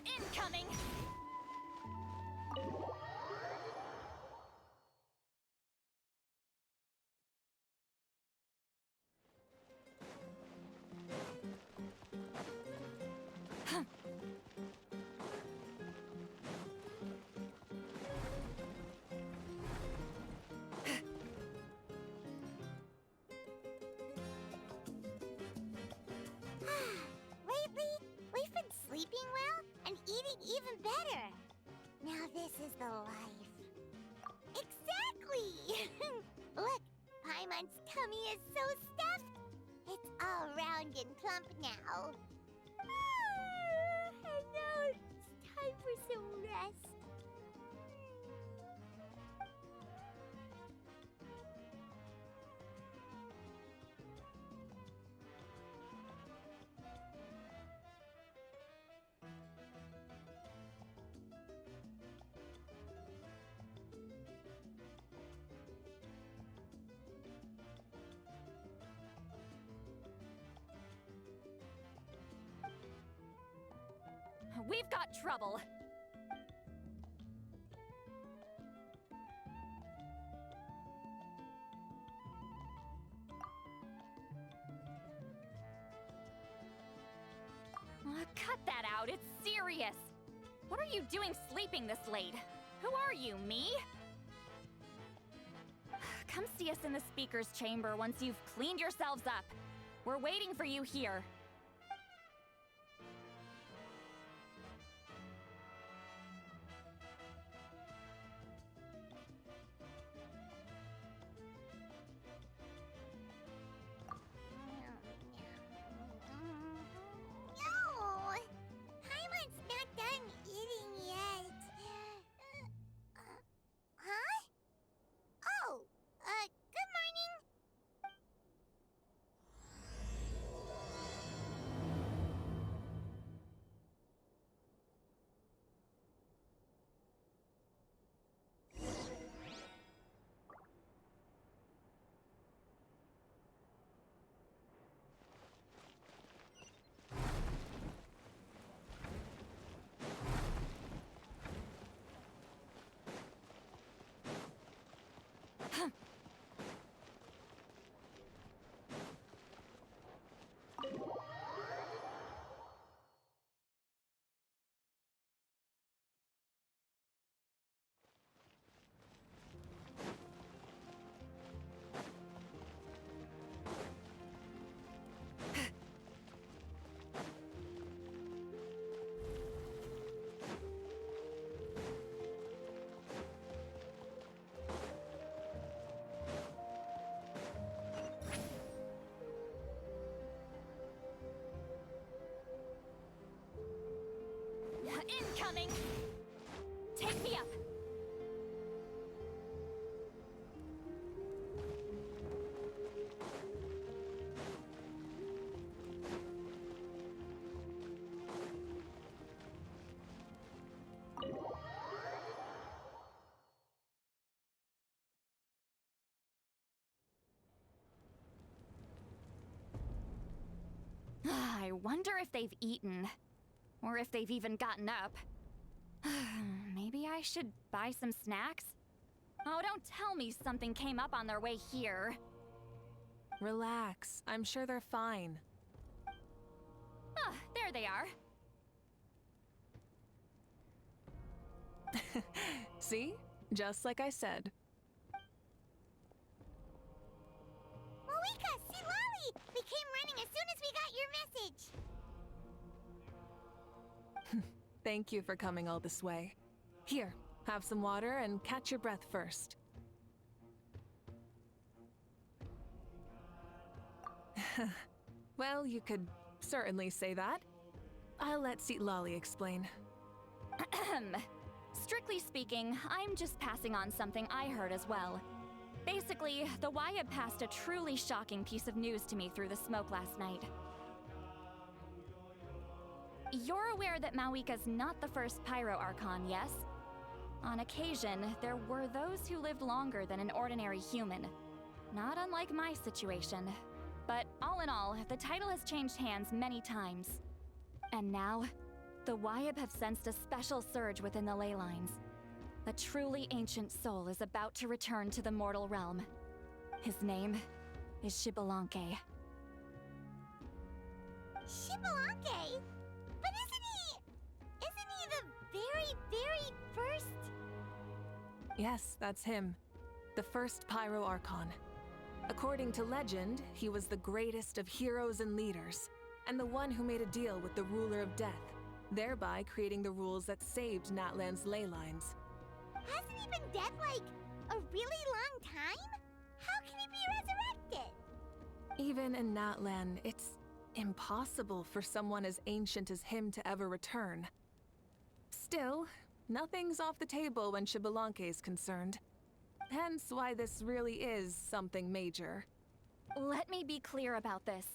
Incoming! Lately, we've been sleeping well and eating even better. Now this is the life. Exactly! Look, Paimon's tummy is so stuffed. It's all round and plump now. And now it's time for some rest. We've got trouble. Cut that out, it's serious. What are you doing sleeping this late? Who are you, me? Come see us in the speaker's chamber once you've cleaned yourselves up. We're waiting for you here. No! Paimon's not done eating yet. Huh? Oh, good morning. Incoming! Take me up! I wonder if they've eaten. Or if they've even gotten up. Maybe I should buy some snacks? Oh, don't tell me something came up on their way here. Relax. I'm sure they're fine. Ah, there they are. See? Just like I said. Moika, see Lolly! We came running as soon as we got your message. Thank you for coming all this way. Here, have some water and catch your breath first. Well, you could certainly say that. I'll let Seat Lolly explain. Strictly speaking, I'm just passing on something I heard as well. Basically, the Wyatt passed a truly shocking piece of news to me through the smoke last night. You're aware that Mawika's not the first Pyro Archon, yes? On occasion, there were those who lived longer than an ordinary human. Not unlike my situation. But all in all, the title has changed hands many times. And now, The Wyab have sensed a special surge within the ley lines. A truly ancient soul is about to return to the mortal realm. His name is Xbalanque. Xbalanque? But isn't he the very, very first? Yes, that's him. The first Pyro Archon. According to legend, he was the greatest of heroes and leaders, and the one who made a deal with the ruler of death, thereby creating the rules that saved Natlan's ley lines. Hasn't he been dead like a really long time? How can he be resurrected? Even in Natlan, it's impossible for someone as ancient as him to ever return. Still, nothing's off the table when Xbalanque is concerned. Hence why this really is something major. Let me be clear about this.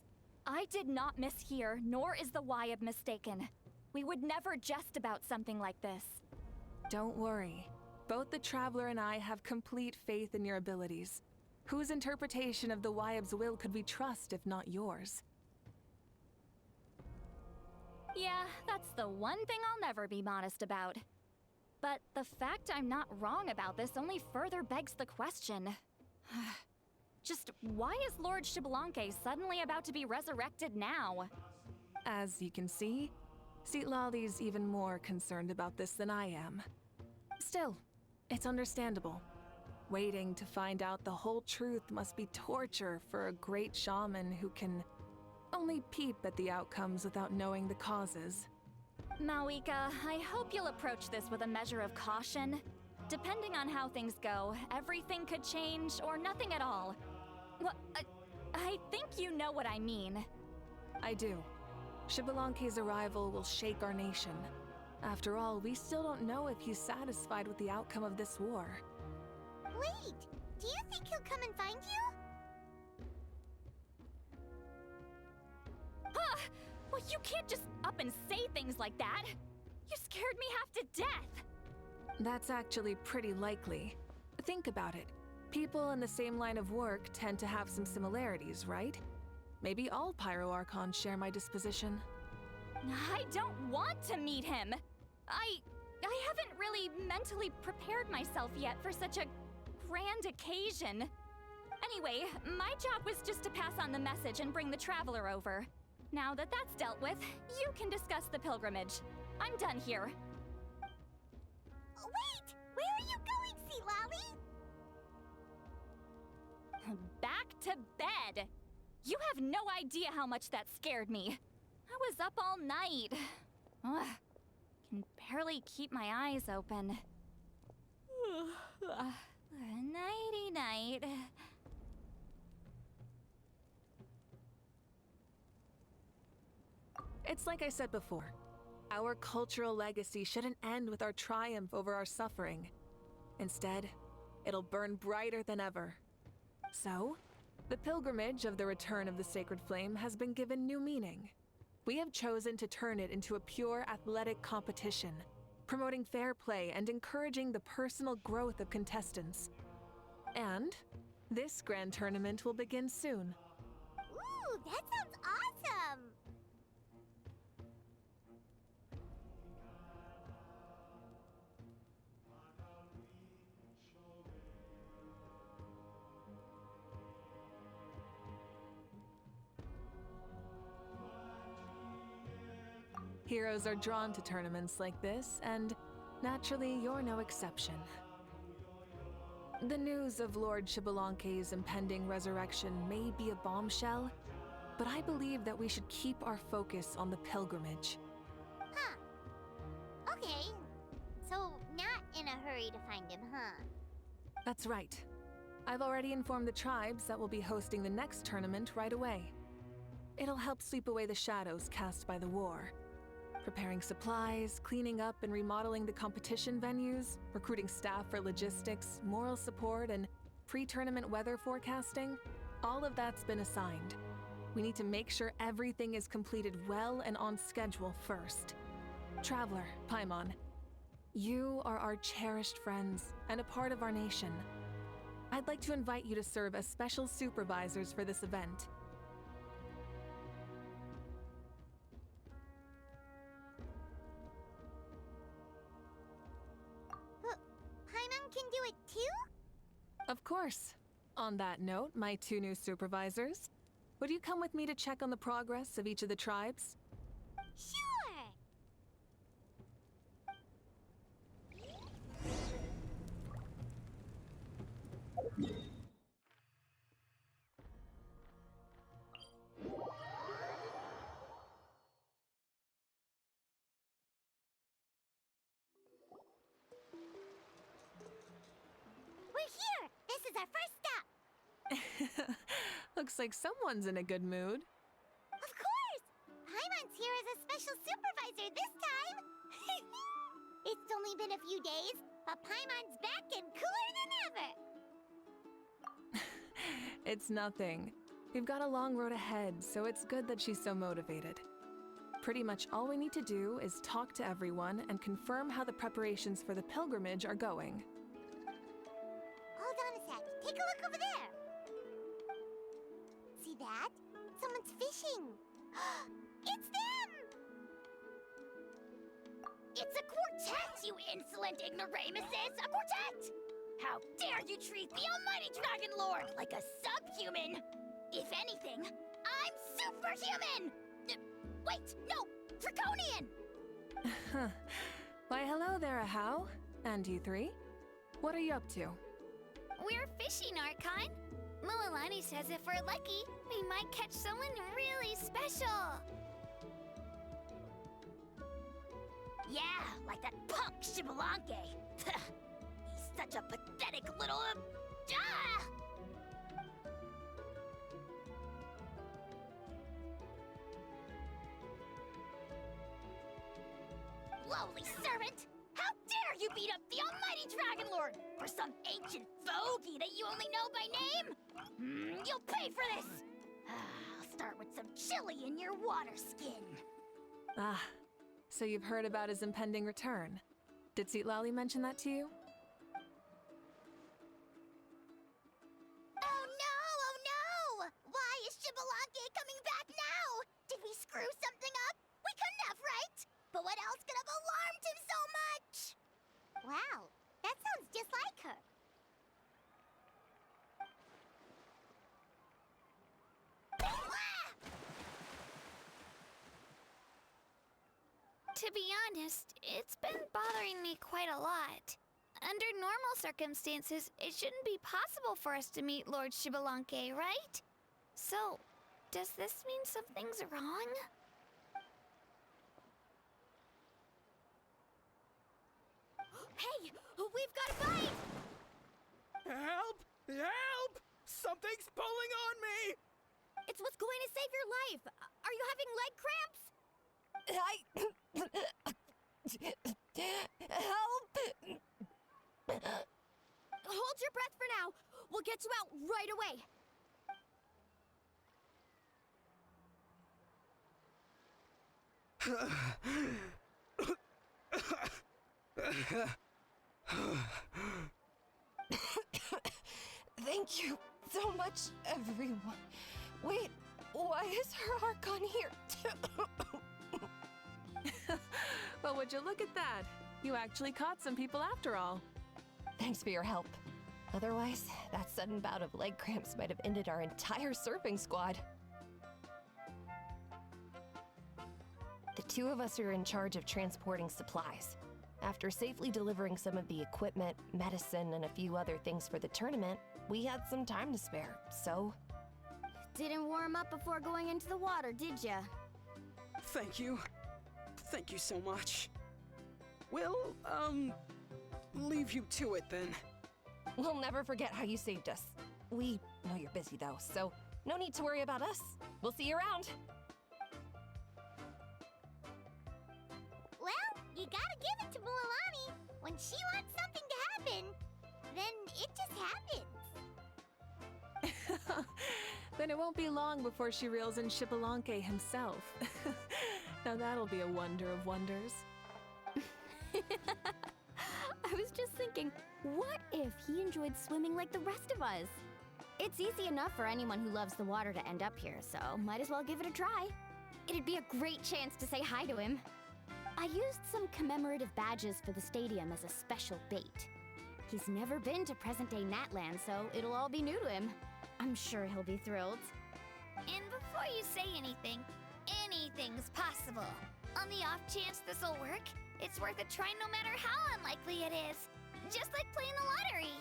I did not mishear, nor is the Wyab mistaken. We would never jest about something like this. Don't worry. Both the Traveler and I have complete faith in your abilities. Whose interpretation of the Wyab's will could we trust if not yours? Yeah, that's the one thing I'll never be modest about. But the fact I'm not wrong about this only further begs the question. Just why is Lord Xbalanque suddenly about to be resurrected now? As you can see, Citlali's even more concerned about this than I am. Still, it's understandable. Waiting to find out the whole truth must be torture for a great shaman who can only peep at the outcomes without knowing the causes. Mawika, I hope you'll approach this with a measure of caution. Depending on how things go, everything could change or nothing at all. Well, I think you know what I mean. I do. Xbalanque's arrival will shake our nation. After all, we still don't know if he's satisfied with the outcome of this war. Wait, do you think he'll come and find you? Well, you can't just up and say things like that. You scared me half to death. That's actually pretty likely. Think about it. People in the same line of work tend to have some similarities, right? Maybe all Pyro Archons share my disposition. I don't want to meet him. I haven't really mentally prepared myself yet for such a grand occasion. Anyway, my job was just to pass on the message and bring the Traveler over. Now that that's dealt with, you can discuss the pilgrimage. I'm done here. Wait! Where are you going, Citlali? Back to bed! You have no idea how much that scared me. I was up all night. Ugh, can barely keep my eyes open. Nighty-night. It's like I said before. Our cultural legacy shouldn't end with our triumph over our suffering. Instead, it'll burn brighter than ever. So, the pilgrimage of the return of the Sacred Flame has been given new meaning. We have chosen to turn it into a pure athletic competition, promoting fair play and encouraging the personal growth of contestants. And this grand tournament will begin soon. Ooh, that sounds awesome! Heroes are drawn to tournaments like this, and naturally, you're no exception. The news of Lord Xbalanque's impending resurrection may be a bombshell, but I believe that we should keep our focus on the pilgrimage. Huh. Okay. So, not in a hurry to find him, huh? That's right. I've already informed the tribes that we'll be hosting the next tournament right away. It'll help sweep away the shadows cast by the war. Preparing supplies, cleaning up and remodeling the competition venues, recruiting staff for logistics, moral support, and pre-tournament weather forecasting, all of that's been assigned. We need to make sure everything is completed well and on schedule first. Traveler, Paimon, you are our cherished friends and a part of our nation. I'd like to invite you to serve as special supervisors for this event. Of course. On that note, my 2 new supervisors, would you come with me to check on the progress of each of the tribes? Sure! We're here! This is our first stop! Looks like someone's in a good mood. Of course! Paimon's here as a special supervisor this time! It's only been a few days, but Paimon's back and cooler than ever! It's nothing. We've got a long road ahead, so it's good that she's so motivated. Pretty much all we need to do is talk to everyone and confirm how the preparations for the pilgrimage are going. Hold on a sec. Take a look over there. See that? Someone's fishing. It's them! It's a quartet, you insolent ignoramuses! A quartet! How dare you treat the almighty Dragon Lord like a subhuman! If anything, I'm superhuman! Wait, no! Draconian! Why, hello there, Ahau. And you 3? What are you up to? We're fishing, Archon. Mualani says if we're lucky, we might catch someone really special. Yeah, like that punk Shibalanke. He's such a pathetic little... Lowly servant! How dare you beat up the almighty Dragon Lord for some ancient bogey that you only know by name? You'll pay for this! I'll start with some chili in your water skin. Ah, so you've heard about his impending return. Did Lali mention that to you? Oh no! Why is Shibalanke coming back now? Did we screw something up? We couldn't have, right? But what else could have alarmed him so much? Wow, that sounds just like her. To be honest, it's been bothering me quite a lot. Under normal circumstances, it shouldn't be possible for us to meet Lord Shibalanke, right? So, does this mean something's wrong? Hey, we've got a bite! Help! Help! Something's pulling on me! It's what's going to save your life. Are you having leg cramps? Help! Hold your breath for now. We'll get you out right away. Thank you so much, everyone. Wait, why is her Archon here too? Well, would you look at that? You actually caught some people after all. Thanks for your help. Otherwise, that sudden bout of leg cramps might have ended our entire surfing squad. The 2 of us are in charge of transporting supplies. After safely delivering some of the equipment, medicine, and a few other things for the tournament, we had some time to spare, so... Didn't warm up before going into the water, did ya? Thank you. Thank you so much. We'll, leave you to it then. We'll never forget how you saved us. We know you're busy though, so no need to worry about us. We'll see you around. Well, you gotta give it to Mualani. When she wants something to happen, then it just happens. Then it won't be long before she reels in Shibalanke himself. Now that'll be a wonder of wonders. I was just thinking, what if he enjoyed swimming like the rest of us? It's easy enough for anyone who loves the water to end up here, so might as well give it a try. It'd be a great chance to say hi to him. I used some commemorative badges for the stadium as a special bait. He's never been to present-day Natland, so it'll all be new to him. I'm sure he'll be thrilled. And before you say anything's possible. On the off chance this'll work, it's worth a try no matter how unlikely it is. Just like playing the lottery.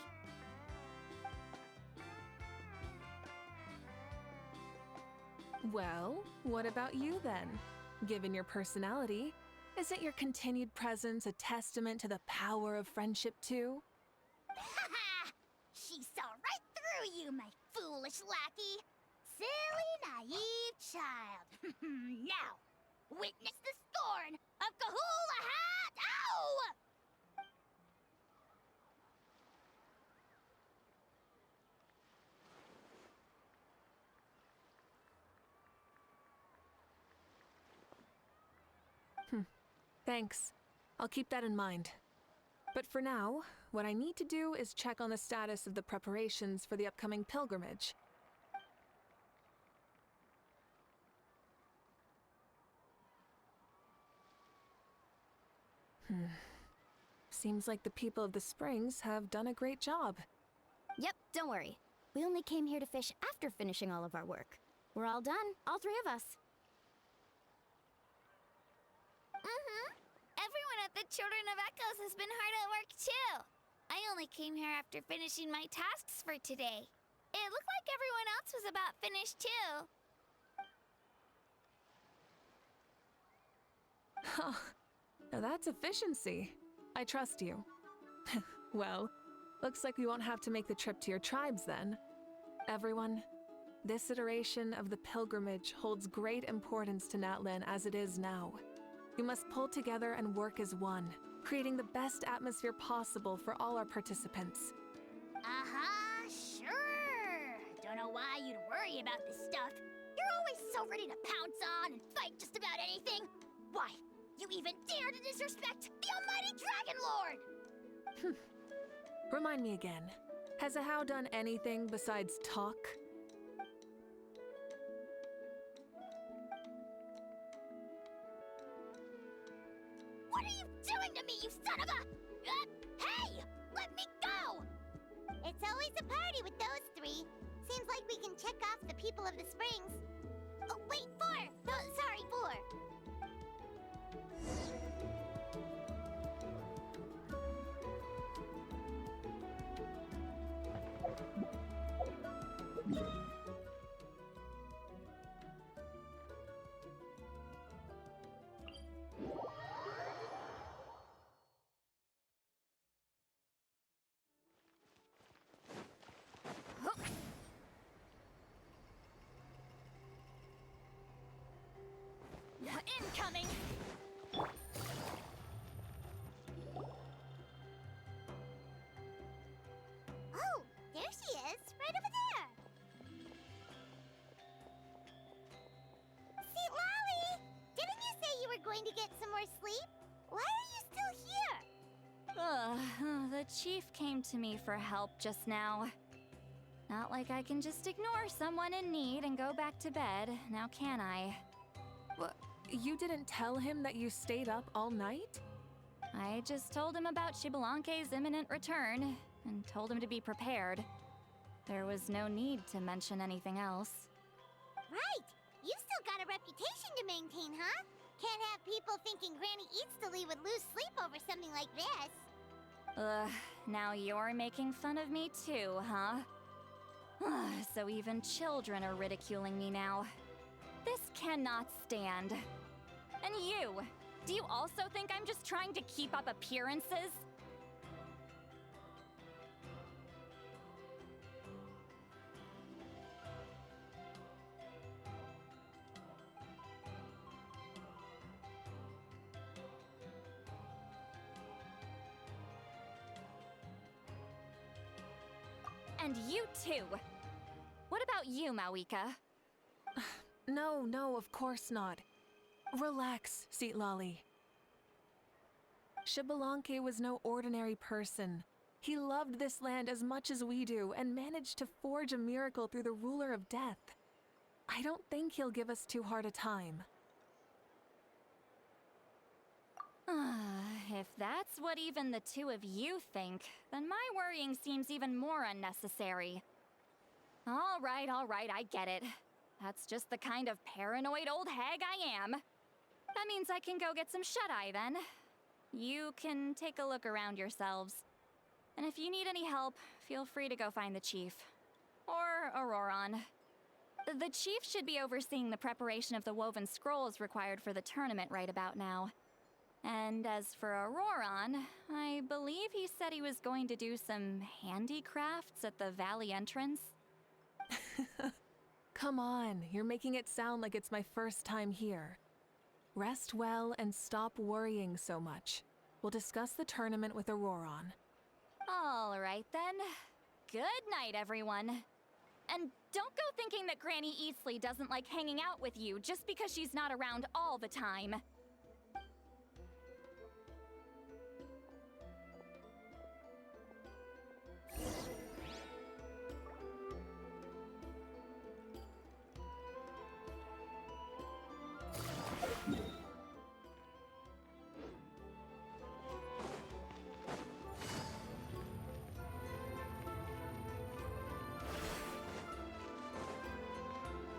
Well, what about you then? Given your personality, isn't your continued presence a testament to the power of friendship too? Haha! She saw right through you, my foolish lackey. Silly, naive child. Now, witness the scorn of Kahula Hat! Ow! Thanks. I'll keep that in mind. But for now, what I need to do is check on the status of the preparations for the upcoming pilgrimage. Seems like the people of the Springs have done a great job. Yep, don't worry. We only came here to fish after finishing all of our work. We're all done, all three of us. Everyone at the Children of Echoes has been hard at work too. I only came here after finishing my tasks for today. It looked like everyone else was about finished too. Now that's efficiency. I trust you. Well, looks like we won't have to make the trip to your tribes then. Everyone, this iteration of the pilgrimage holds great importance to Natlan as it is now. We must pull together and work as one, creating the best atmosphere possible for all our participants. Sure. Don't know why you'd worry about this stuff. You're always so ready to pounce on and fight just about anything. Why, you even dare to disrespect the almighty Dragon Lord! Remind me again, has Ahau done anything besides talk? What are you doing to me, you son of a... hey! Let me go! It's always a party with those three. Seems like we can check off the people of the Springs. Oh, wait, four! No, sorry, four. Incoming! Oh, there she is, right over there. See, Lolly, didn't you say you were going to get some more sleep? Why are you still here? The chief came to me for help just now. Not like I can just ignore someone in need and go back to bed, now can I? You didn't tell him that you stayed up all night? I just told him about Shibalanke's imminent return, and told him to be prepared. There was no need to mention anything else. Right. You still got a reputation to maintain, huh? Can't have people thinking Granny Eatstily would lose sleep over something like this. Now you're making fun of me too, huh? So even children are ridiculing me now. This cannot stand. And you! Do you also think I'm just trying to keep up appearances? And you too! What about you, Mawika? No, of course not. Relax, Seatlolly. Shibalanke was no ordinary person. He loved this land as much as we do and managed to forge a miracle through the ruler of death. I don't think he'll give us too hard a time. If that's what even the two of you think, then my worrying seems even more unnecessary. All right, I get it. That's just the kind of paranoid old hag I am. That means I can go get some shut-eye then. You can take a look around yourselves. And if you need any help, feel free to go find the chief. Or Auroron. The chief should be overseeing the preparation of the woven scrolls required for the tournament right about now. And as for Auroron, I believe he said he was going to do some handicrafts at the valley entrance. Come on, you're making it sound like it's my first time here. Rest well and stop worrying so much. We'll discuss the tournament with Auroron. All right then. Good night, everyone. And don't go thinking that Granny Eastley doesn't like hanging out with you just because she's not around all the time.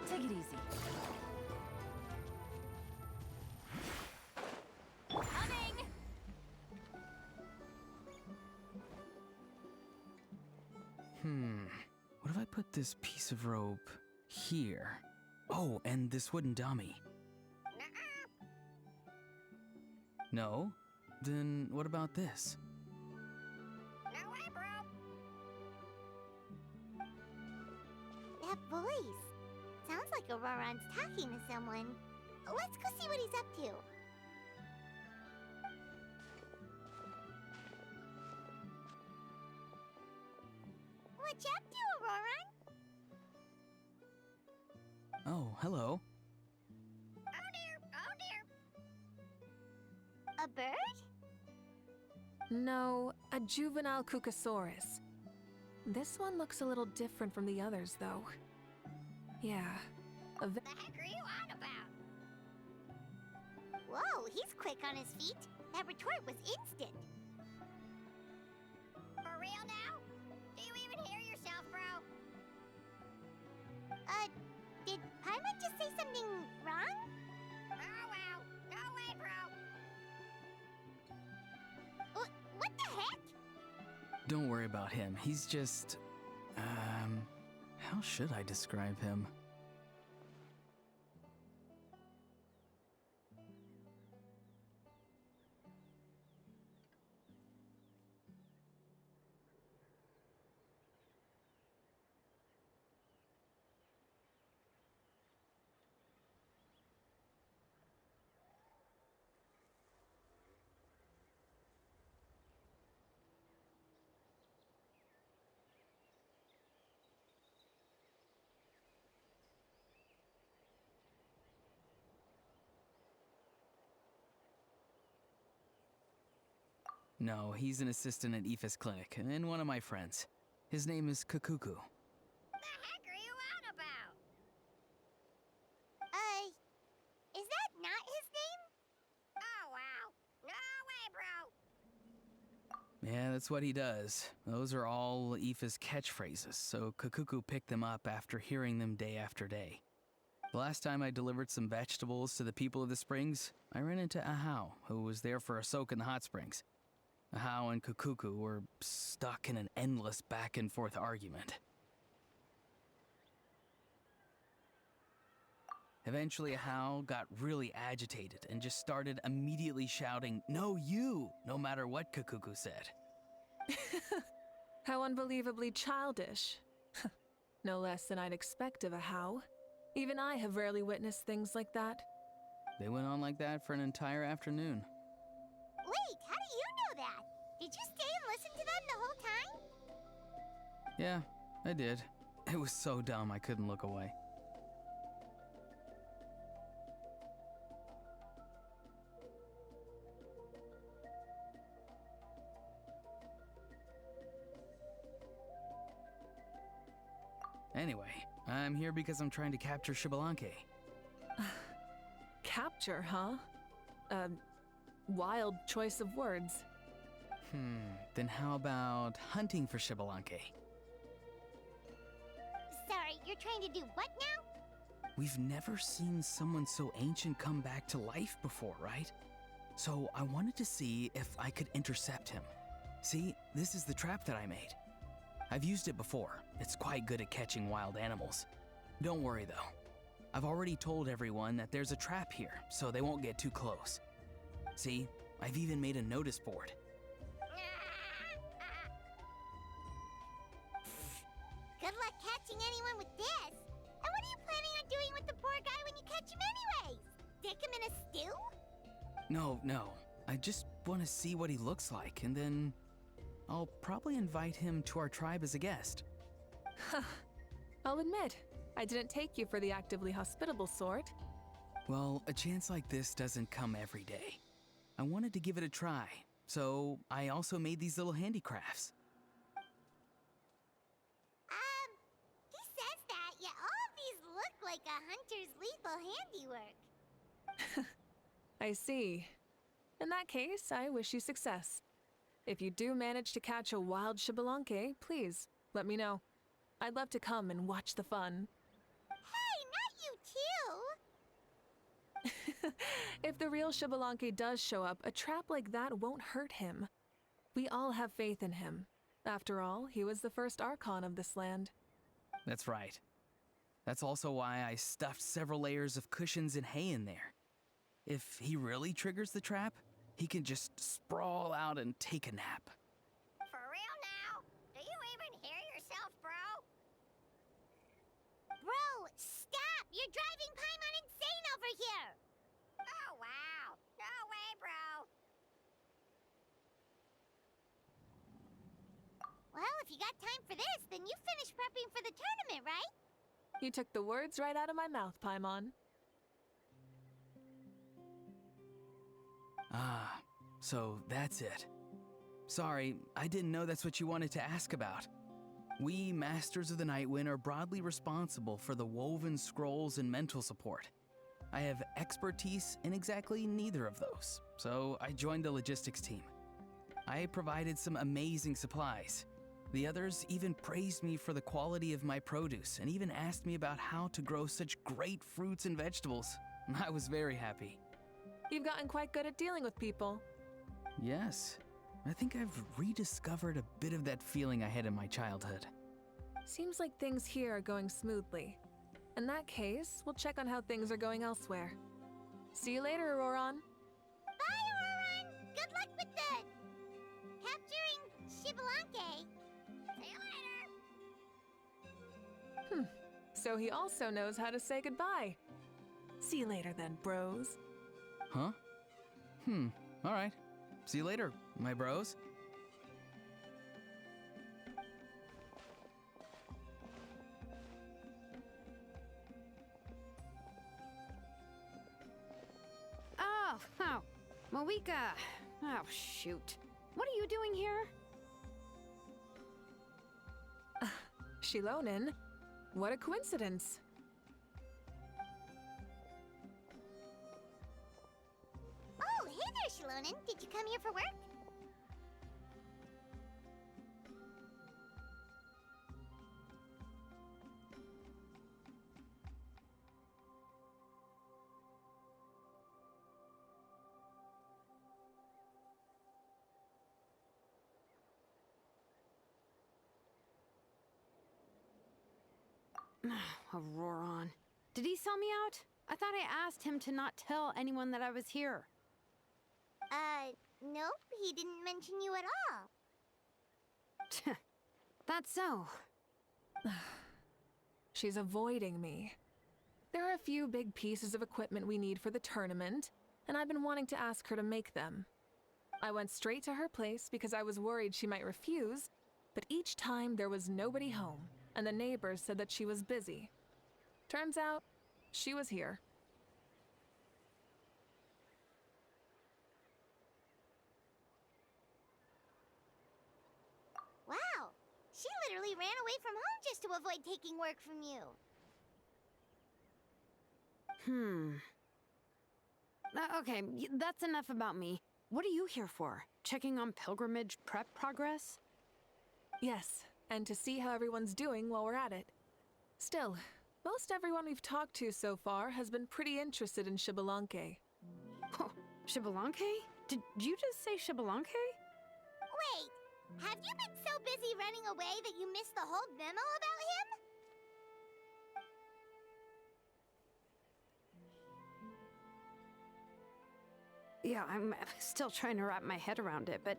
Take it easy. Coming! What if I put this piece of rope here? Oh, and this wooden dummy. No? Then what about this? No way, bro. That voice. Sounds like Auroron's talking to someone. Let's go see what he's up to. What you up to, Auroron? Oh, hello. Oh dear, oh dear. A bird? No, a juvenile Cucasaurus. This one looks a little different from the others, though. Yeah. The heck are you on about? Whoa, he's quick on his feet. That retort was instant. For real now? Do you even hear yourself, bro? Did Paimon just say something wrong? Oh, wow. No way, bro. What the heck? Don't worry about him. He's just... how should I describe him? No, he's an assistant at Aoife's clinic, and one of my friends. His name is Kakuku. The heck are you on about? Is that not his name? Oh, wow. No way, bro. Yeah, that's what he does. Those are all Aoife's catchphrases, so Kakuku picked them up after hearing them day after day. The last time I delivered some vegetables to the people of the springs, I ran into Ahau, who was there for a soak in the hot springs. Ahau and Kakuku were stuck in an endless back-and-forth argument. Eventually, Ahau got really agitated and just started immediately shouting, "No, you!" no matter what Kakuku said. How unbelievably childish. No less than I'd expect of a How. Even I have rarely witnessed things like that. They went on like that for an entire afternoon. Wait, how do you know that? Did you stay and listen to them the whole time? Yeah, I did. It was so dumb I couldn't look away. Anyway, I'm here because I'm trying to capture Xbalanque. Capture, huh? wild choice of words. Then how about hunting for Shibalanke? Sorry, you're trying to do what now? We've never seen someone so ancient come back to life before, right? So I wanted to see if I could intercept him. See, this is the trap that I made. I've used it before. It's quite good at catching wild animals. Don't worry though. I've already told everyone that there's a trap here, so they won't get too close. See, I've even made a notice board. Good luck catching anyone with this. And what are you planning on doing with the poor guy when you catch him anyways? Stick him in a stew? No. I just want to see what he looks like, and then I'll probably invite him to our tribe as a guest. I'll admit, I didn't take you for the actively hospitable sort. Well, a chance like this doesn't come every day. I wanted to give it a try, so I also made these little handicrafts. He says that, yet all of these look like a hunter's lethal handiwork. I see. In that case, I wish you success. If you do manage to catch a wild Shibalanke, please let me know. I'd love to come and watch the fun. Hey, not you too! If the real Shibalanke does show up, a trap like that won't hurt him. We all have faith in him. After all, he was the first Archon of this land. That's right. That's also why I stuffed several layers of cushions and hay in there. If he really triggers the trap, he can just sprawl out and take a nap. For real now? Do you even hear yourself, bro? Bro, stop! You're driving Paimon insane over here! Oh, wow. No way, bro. Well, if you got time for this, then you finished prepping for the tournament, right? You took the words right out of my mouth, Paimon. Ah, so that's it. Sorry, I didn't know that's what you wanted to ask about. We, Masters of the Nightwind, are broadly responsible for the woven scrolls and mental support. I have expertise in exactly neither of those, so I joined the logistics team. I provided some amazing supplies. The others even praised me for the quality of my produce and even asked me about how to grow such great fruits and vegetables. I was very happy. You've gotten quite good at dealing with people. Yes, I think I've rediscovered a bit of that feeling I had in my childhood. Seems like things here are going smoothly. In that case, we'll check on how things are going elsewhere. See you later, Auroron. Bye, Auroron! Good luck with the... capturing Shibalanke. See you later! So he also knows how to say goodbye. See you later then, bros. Huh? All right. See you later, my bros. Oh, Mawika. Oh, shoot. What are you doing here? Shilonen, what a coincidence. Oh, hey there, Shilonen. Did you come here for work? Auroron. Did he sell me out? I thought I asked him to not tell anyone that I was here. Nope. He didn't mention you at all. That's so. She's avoiding me. There are a few big pieces of equipment we need for the tournament, and I've been wanting to ask her to make them. I went straight to her place because I was worried she might refuse, but each time there was nobody home, and the neighbors said that she was busy. Turns out, she was here. Wow. She literally ran away from home just to avoid taking work from you. Okay, that's enough about me. what are you here for? Checking on pilgrimage prep progress? Yes, and to see how everyone's doing while we're at it. Still, most everyone we've talked to so far has been pretty interested in Xbalanque. Oh, Xbalanque? Did you just say Xbalanque? Wait, have you been so busy running away that you missed the whole memo about him? Yeah, I'm still trying to wrap my head around it, but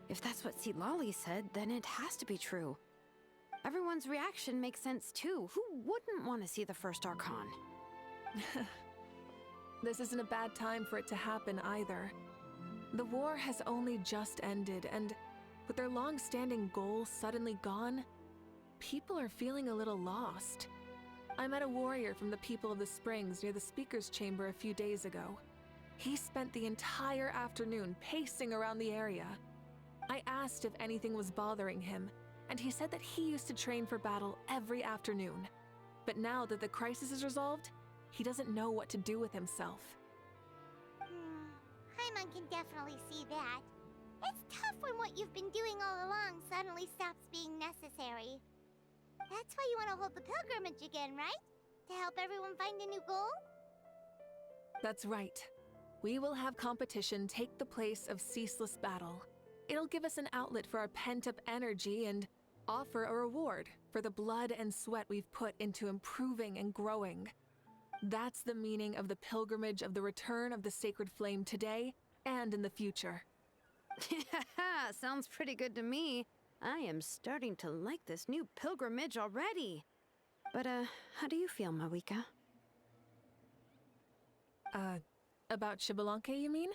if that's what Lolly said, then it has to be true. Everyone's reaction makes sense too. Who wouldn't want to see the first Archon? This isn't a bad time for it to happen either. The war has only just ended, and with their long-standing goals suddenly gone, people are feeling a little lost. I met a warrior from the People of the Springs near the Speaker's Chamber a few days ago. He spent the entire afternoon pacing around the area. I asked if anything was bothering him, and he said that he used to train for battle every afternoon. But now that the crisis is resolved, he doesn't know what to do with himself. Paimon can definitely see that. It's tough when what you've been doing all along suddenly stops being necessary. That's why you want to hold the pilgrimage again, right? To help everyone find a new goal? That's right. We will have competition take the place of ceaseless battle. It'll give us an outlet for our pent-up energy and offer a reward for the blood and sweat we've put into improving and growing. That's the meaning of the pilgrimage of the return of the sacred flame today and in the future. Sounds pretty good to me. I am starting to like this new pilgrimage already. But, how do you feel, Mawika? About Xbalanque, you mean?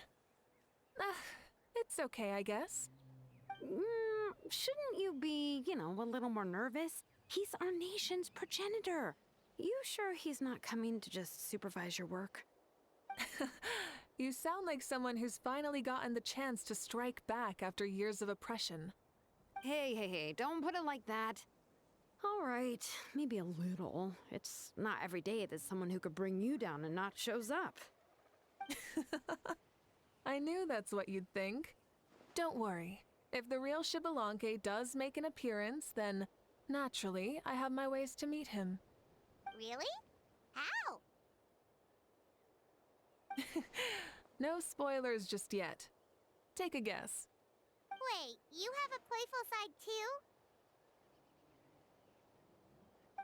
It's okay, I guess. Shouldn't you be, a little more nervous? He's our nation's progenitor. You sure he's not coming to just supervise your work? You sound like someone who's finally gotten the chance to strike back after years of oppression. Hey, don't put it like that. All right, maybe a little. It's not every day that someone who could bring you down a notch shows up. I knew that's what you'd think. Don't worry. If the real Xbalanque does make an appearance, then naturally I have my ways to meet him. Really? How? No spoilers just yet. Take a guess. Wait, you have a playful side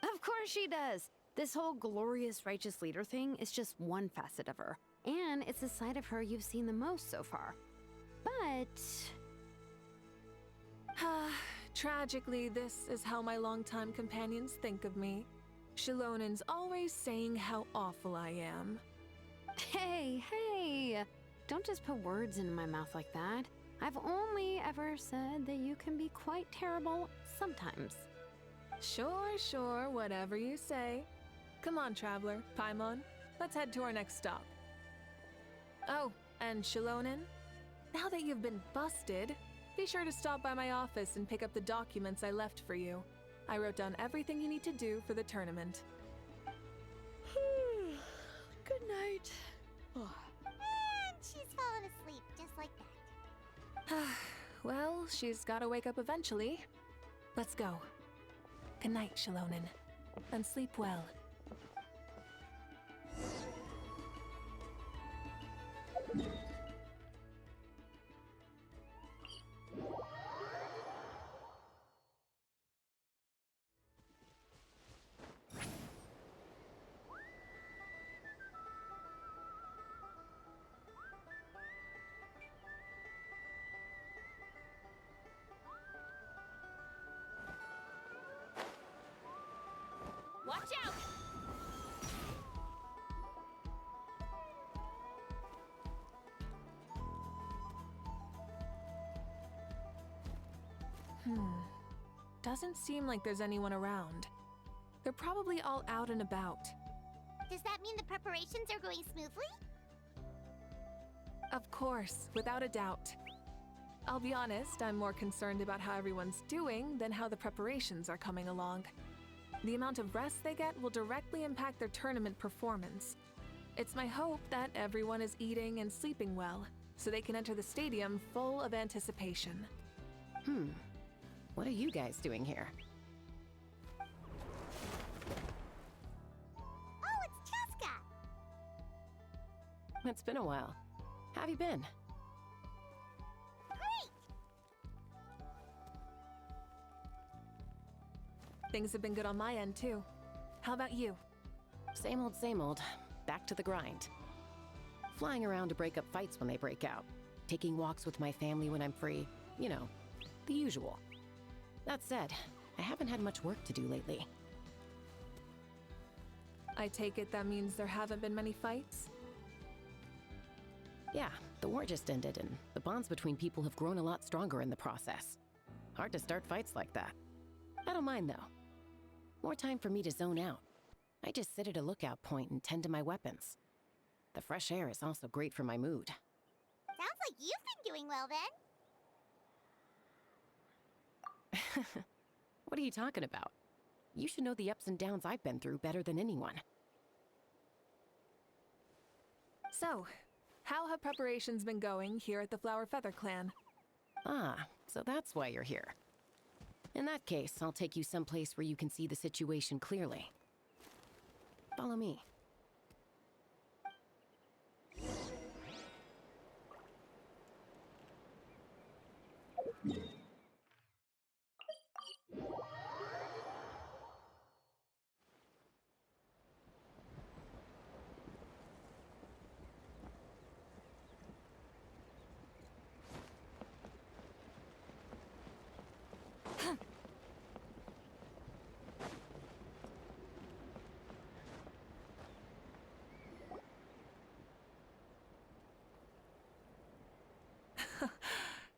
too? Of course she does. This whole glorious righteous leader thing is just one facet of her. And it's the side of her you've seen the most so far. But... Tragically, this is how my longtime companions think of me. Shilonen's always saying how awful I am. Hey! Don't just put words into my mouth like that. I've only ever said that you can be quite terrible sometimes. Sure, whatever you say. Come on, Traveler, Paimon, let's head to our next stop. Oh, and Shilonen, now that you've been busted, be sure to stop by my office and pick up the documents I left for you. I wrote down everything you need to do for the tournament. Good night. And she's fallen asleep just like that. Well, she's gotta wake up eventually. Let's go. Good night, Shilonen, and sleep well. Watch out! Doesn't seem like there's anyone around. They're probably all out and about. Does that mean the preparations are going smoothly? Of course, without a doubt. I'll be honest, I'm more concerned about how everyone's doing than how the preparations are coming along. The amount of rest they get will directly impact their tournament performance. It's my hope that everyone is eating and sleeping well, so they can enter the stadium full of anticipation. What are you guys doing here? Oh, it's Cheska! It's been a while. How have you been? Great! Things have been good on my end, too. How about you? Same old, same old. Back to the grind. Flying around to break up fights when they break out. Taking walks with my family when I'm free. You know, the usual. That said, I haven't had much work to do lately. I take it that means there haven't been many fights? Yeah, the war just ended, and the bonds between people have grown a lot stronger in the process. Hard to start fights like that. I don't mind, though. More time for me to zone out. I just sit at a lookout point and tend to my weapons. The fresh air is also great for my mood. Sounds like you've been doing well then. What are you talking about? You should know the ups and downs I've been through better than anyone. So, how have preparations been going here at the Flower Feather Clan? Ah, so that's why you're here. In that case, I'll take you someplace where you can see the situation clearly. Follow me.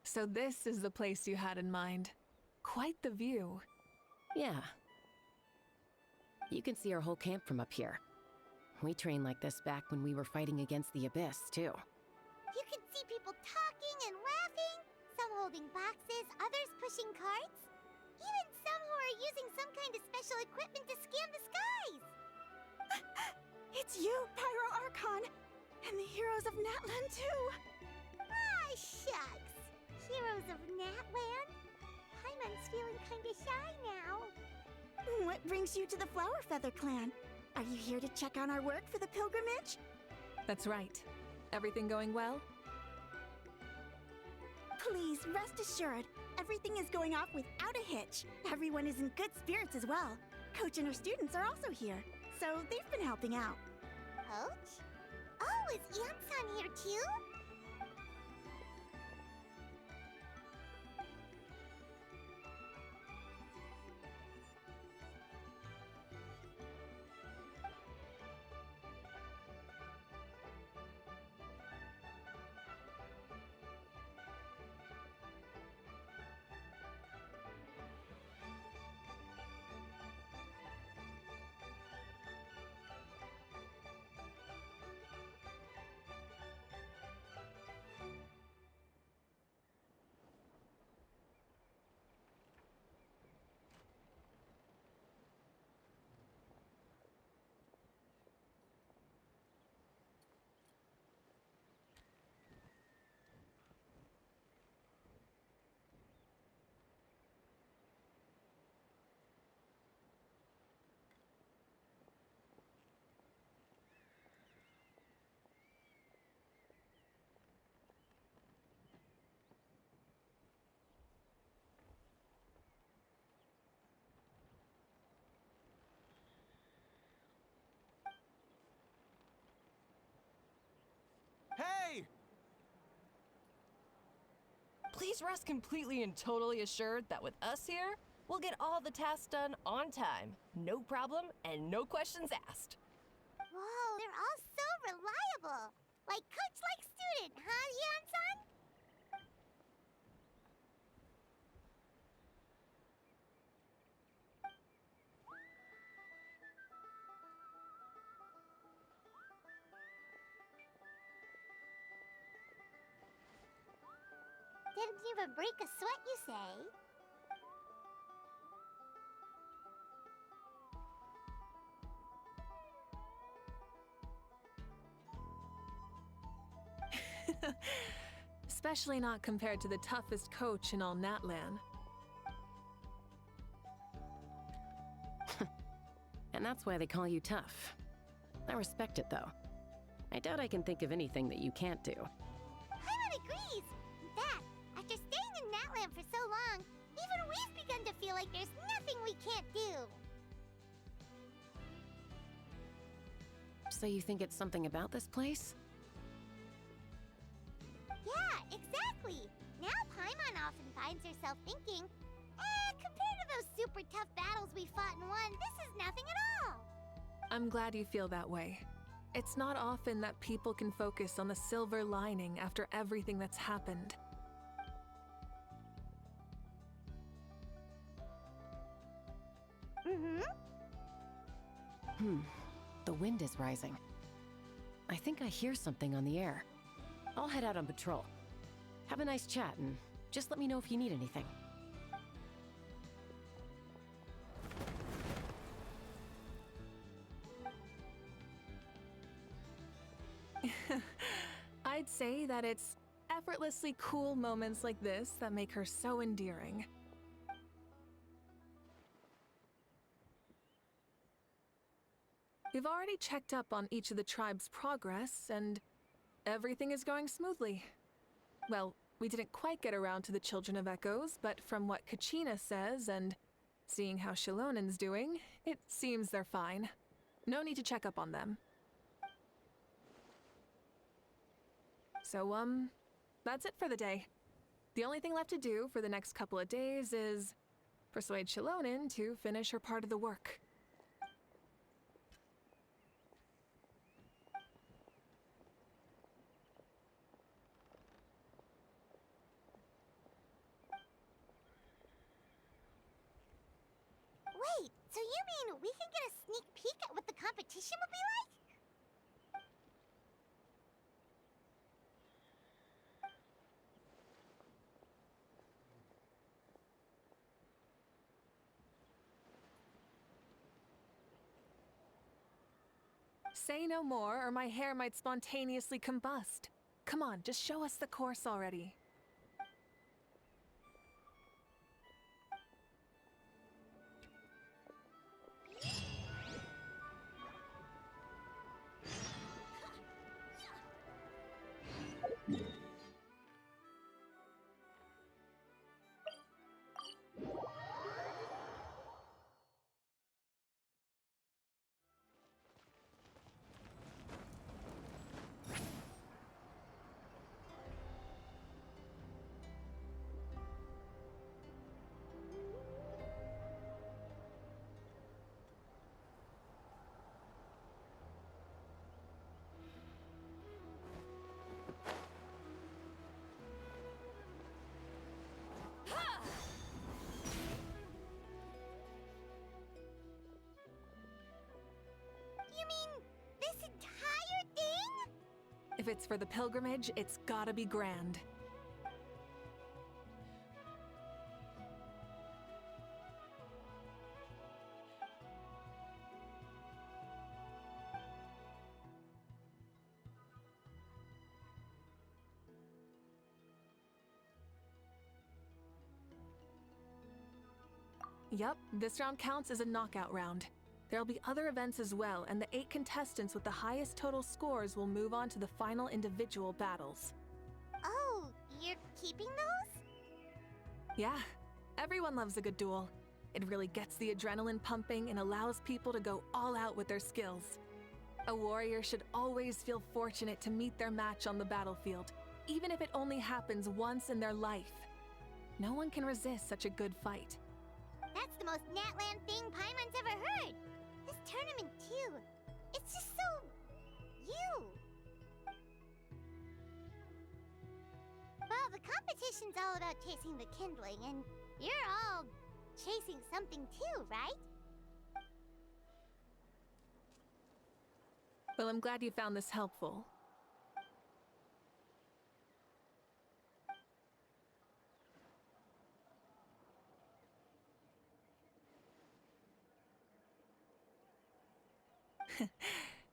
So this is the place you had in mind. Quite the view. Yeah. You can see our whole camp from up here. We trained like this back when we were fighting against the Abyss, too. You can see people talking and laughing, some holding boxes, others pushing carts. Even some who are using some kind of special equipment to scan the skies. It's you, Pyro Archon! And the heroes of Natlan, too! Ah, shucks. Heroes of Natland? Paimon's feeling kinda shy now. What brings you to the Flower Feather Clan? Are you here to check on our work for the pilgrimage? That's right. Everything going well? Please, rest assured, everything is going off without a hitch. Everyone is in good spirits as well. Coach and her students are also here, so they've been helping out. Coach? Oh, is Yamsan here too? Hey! Please rest completely and totally assured that with us here, we'll get all the tasks done on time. No problem and no questions asked. Whoa, they're all so reliable. Like coach like student, huh, Yamsan? Didn't even break a sweat, you say? Especially not compared to the toughest coach in all Natlan. And that's why they call you tough. I respect it, though. I doubt I can think of anything that you can't do. Paimon agrees! In fact, after staying in Natland for so long, even we've begun to feel like there's nothing we can't do. So you think it's something about this place? Yeah, exactly! Now Paimon often finds herself thinking, compared to those super tough battles we fought and won, this is nothing at all! I'm glad you feel that way. It's not often that people can focus on the silver lining after everything that's happened. The wind is rising. I think I hear something on the air. I'll head out on patrol. Have a nice chat and just let me know if you need anything. I'd say that it's effortlessly cool moments like this that make her so endearing. We've already checked up on each of the tribe's progress, and everything is going smoothly. Well, we didn't quite get around to the Children of Echoes, but from what Kachina says and seeing how Shilonen's doing, it seems they're fine. No need to check up on them. So, that's it for the day. The only thing left to do for the next couple of days is persuade Shilonen to finish her part of the work. Wait, so you mean we can get a sneak peek at what the competition will be like? Say no more, or my hair might spontaneously combust. Come on, just show us the course already. You mean this entire thing? If it's for the pilgrimage, it's gotta be grand. Yup, this round counts as a knockout round. There'll be other events as well, and the 8 contestants with the highest total scores will move on to the final individual battles. Oh, you're keeping those? Yeah, everyone loves a good duel. It really gets the adrenaline pumping and allows people to go all out with their skills. A warrior should always feel fortunate to meet their match on the battlefield, even if it only happens once in their life. No one can resist such a good fight. That's the most Natland thing Paimon's ever heard. This tournament, too. It's just so... you. Well, the competition's all about chasing the kindling, and you're all chasing something too, right? Well, I'm glad you found this helpful.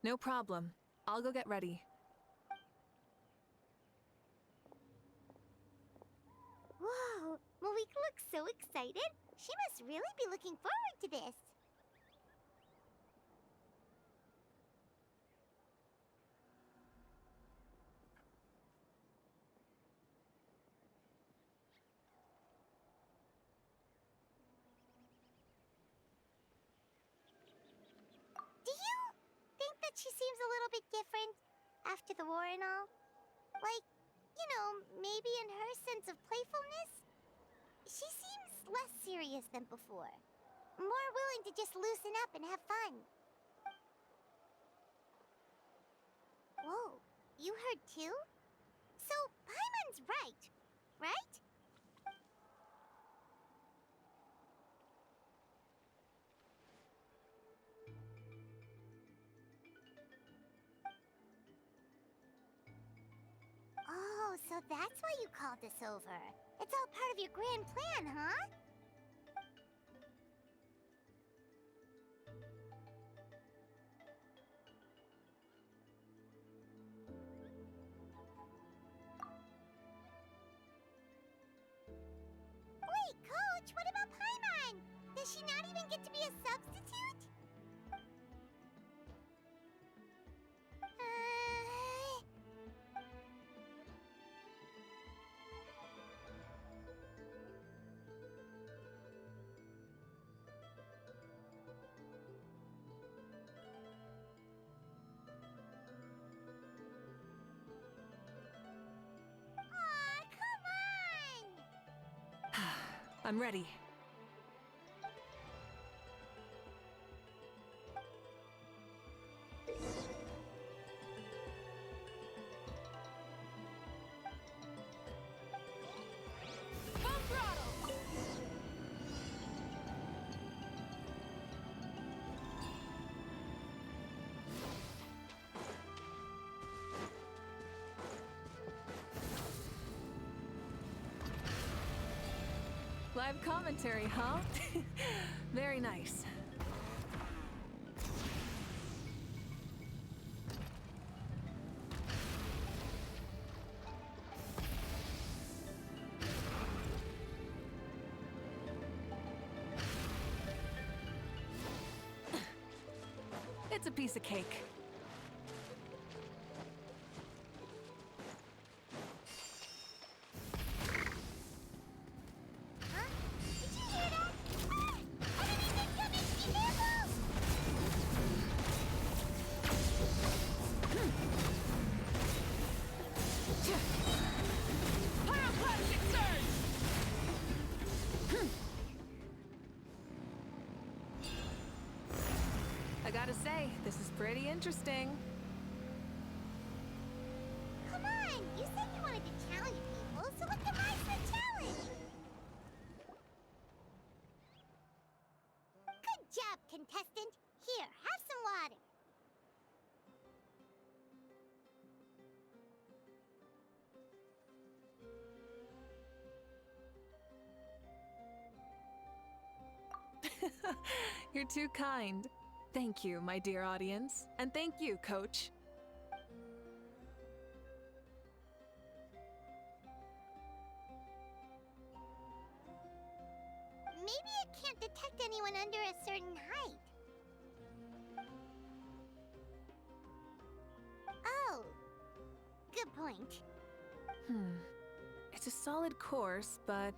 No problem. I'll go get ready. Mawika looks so excited. She must really be looking forward to this. Do you think that she seems a little bit different after the war and all? Like, you know, maybe in her sense of playfulness? She seems less serious than before. More willing to just loosen up and have fun. Whoa, you heard too? So, Paimon's right, right? Oh, so that's why you called us over. It's all part of your grand plan, huh? Wait, Coach, what about Paimon? Does she not even get to be a substitute? Aw, come on! I'm ready. Live commentary, huh? Very nice. It's a piece of cake. Huh? Did you hear that? Ah! Enemies incoming! Be careful! Pyroclastic surge! I gotta say, this is pretty interesting. Come on! You said you wanted to challenge people, so what defies the challenge? Good job, contestant! Here, have some water. You're too kind. Thank you, my dear audience. And thank you, Coach. Maybe it can't detect anyone under a certain height. Oh, good point. It's a solid course, but,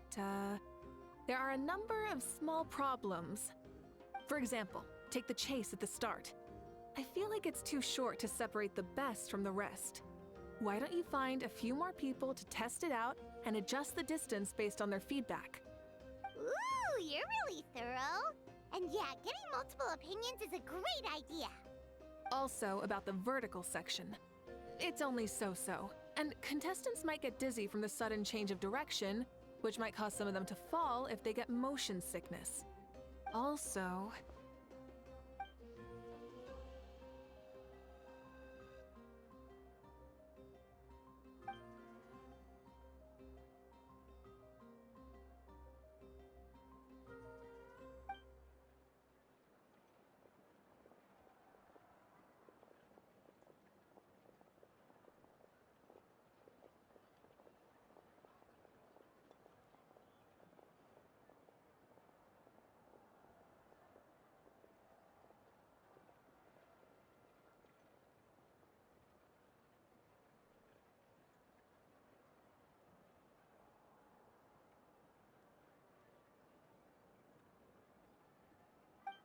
there are a number of small problems. For example, take the chase at the start. I feel like it's too short to separate the best from the rest. Why don't you find a few more people to test it out and adjust the distance based on their feedback? Ooh, you're really thorough. And yeah, getting multiple opinions is a great idea. Also, about the vertical section. It's only so-so, and contestants might get dizzy from the sudden change of direction, which might cause some of them to fall if they get motion sickness. Also,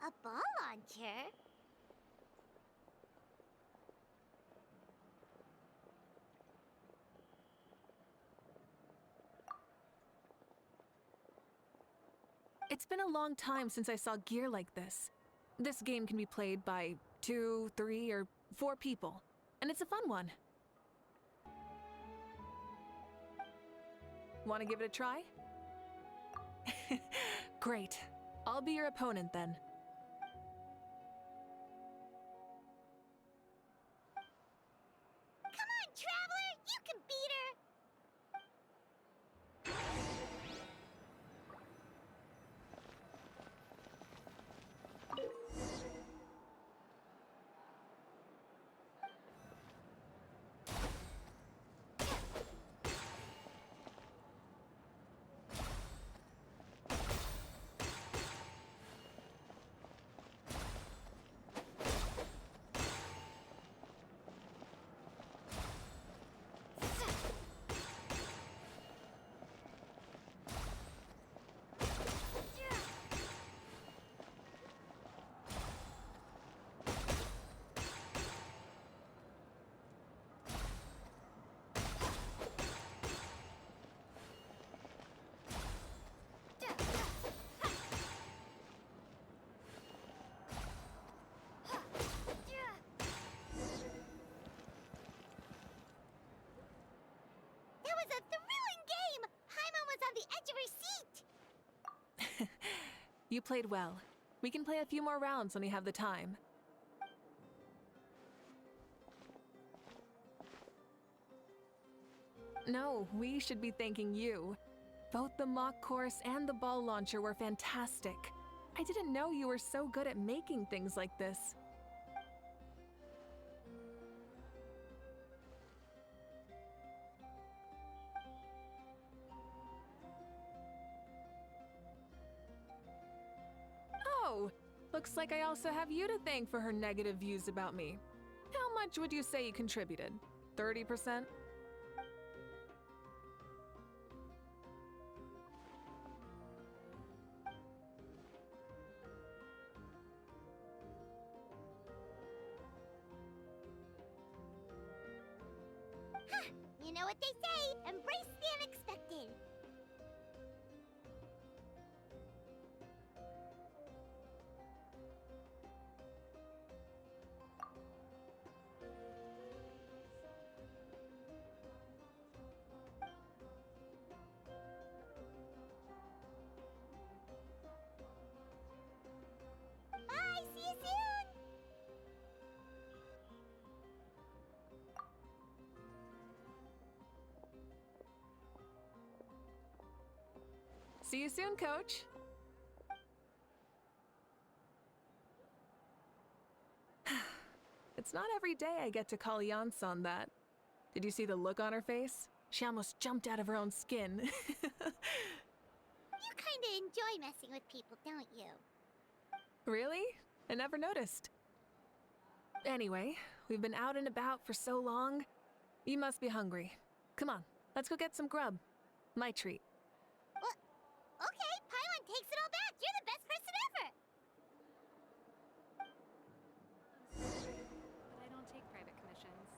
A ball launcher? It's been a long time since I saw gear like this. This game can be played by 2, 3, or 4 people, and it's a fun one. Want to give it a try? Great. I'll be your opponent then. Come on, Traveler! You can beat her! That was a thrilling game! Paimon was on the edge of her seat! You played well. We can play a few more rounds when we have the time. No, we should be thanking you. Both the mock course and the ball launcher were fantastic. I didn't know you were so good at making things like this. Oh, looks like I also have you to thank for her negative views about me. How much would you say you contributed? 30%? You know what they say, embrace the unexpected. Bye, see you soon! See you soon, Coach. It's not every day I get to call Yansan that. Did you see the look on her face? She almost jumped out of her own skin. You kinda enjoy messing with people, don't you? Really? I never noticed. Anyway, we've been out and about for so long. You must be hungry. Come on, let's go get some grub. My treat. What? Okay, Paimon takes it all back. You're the best person ever. But I don't take private commissions.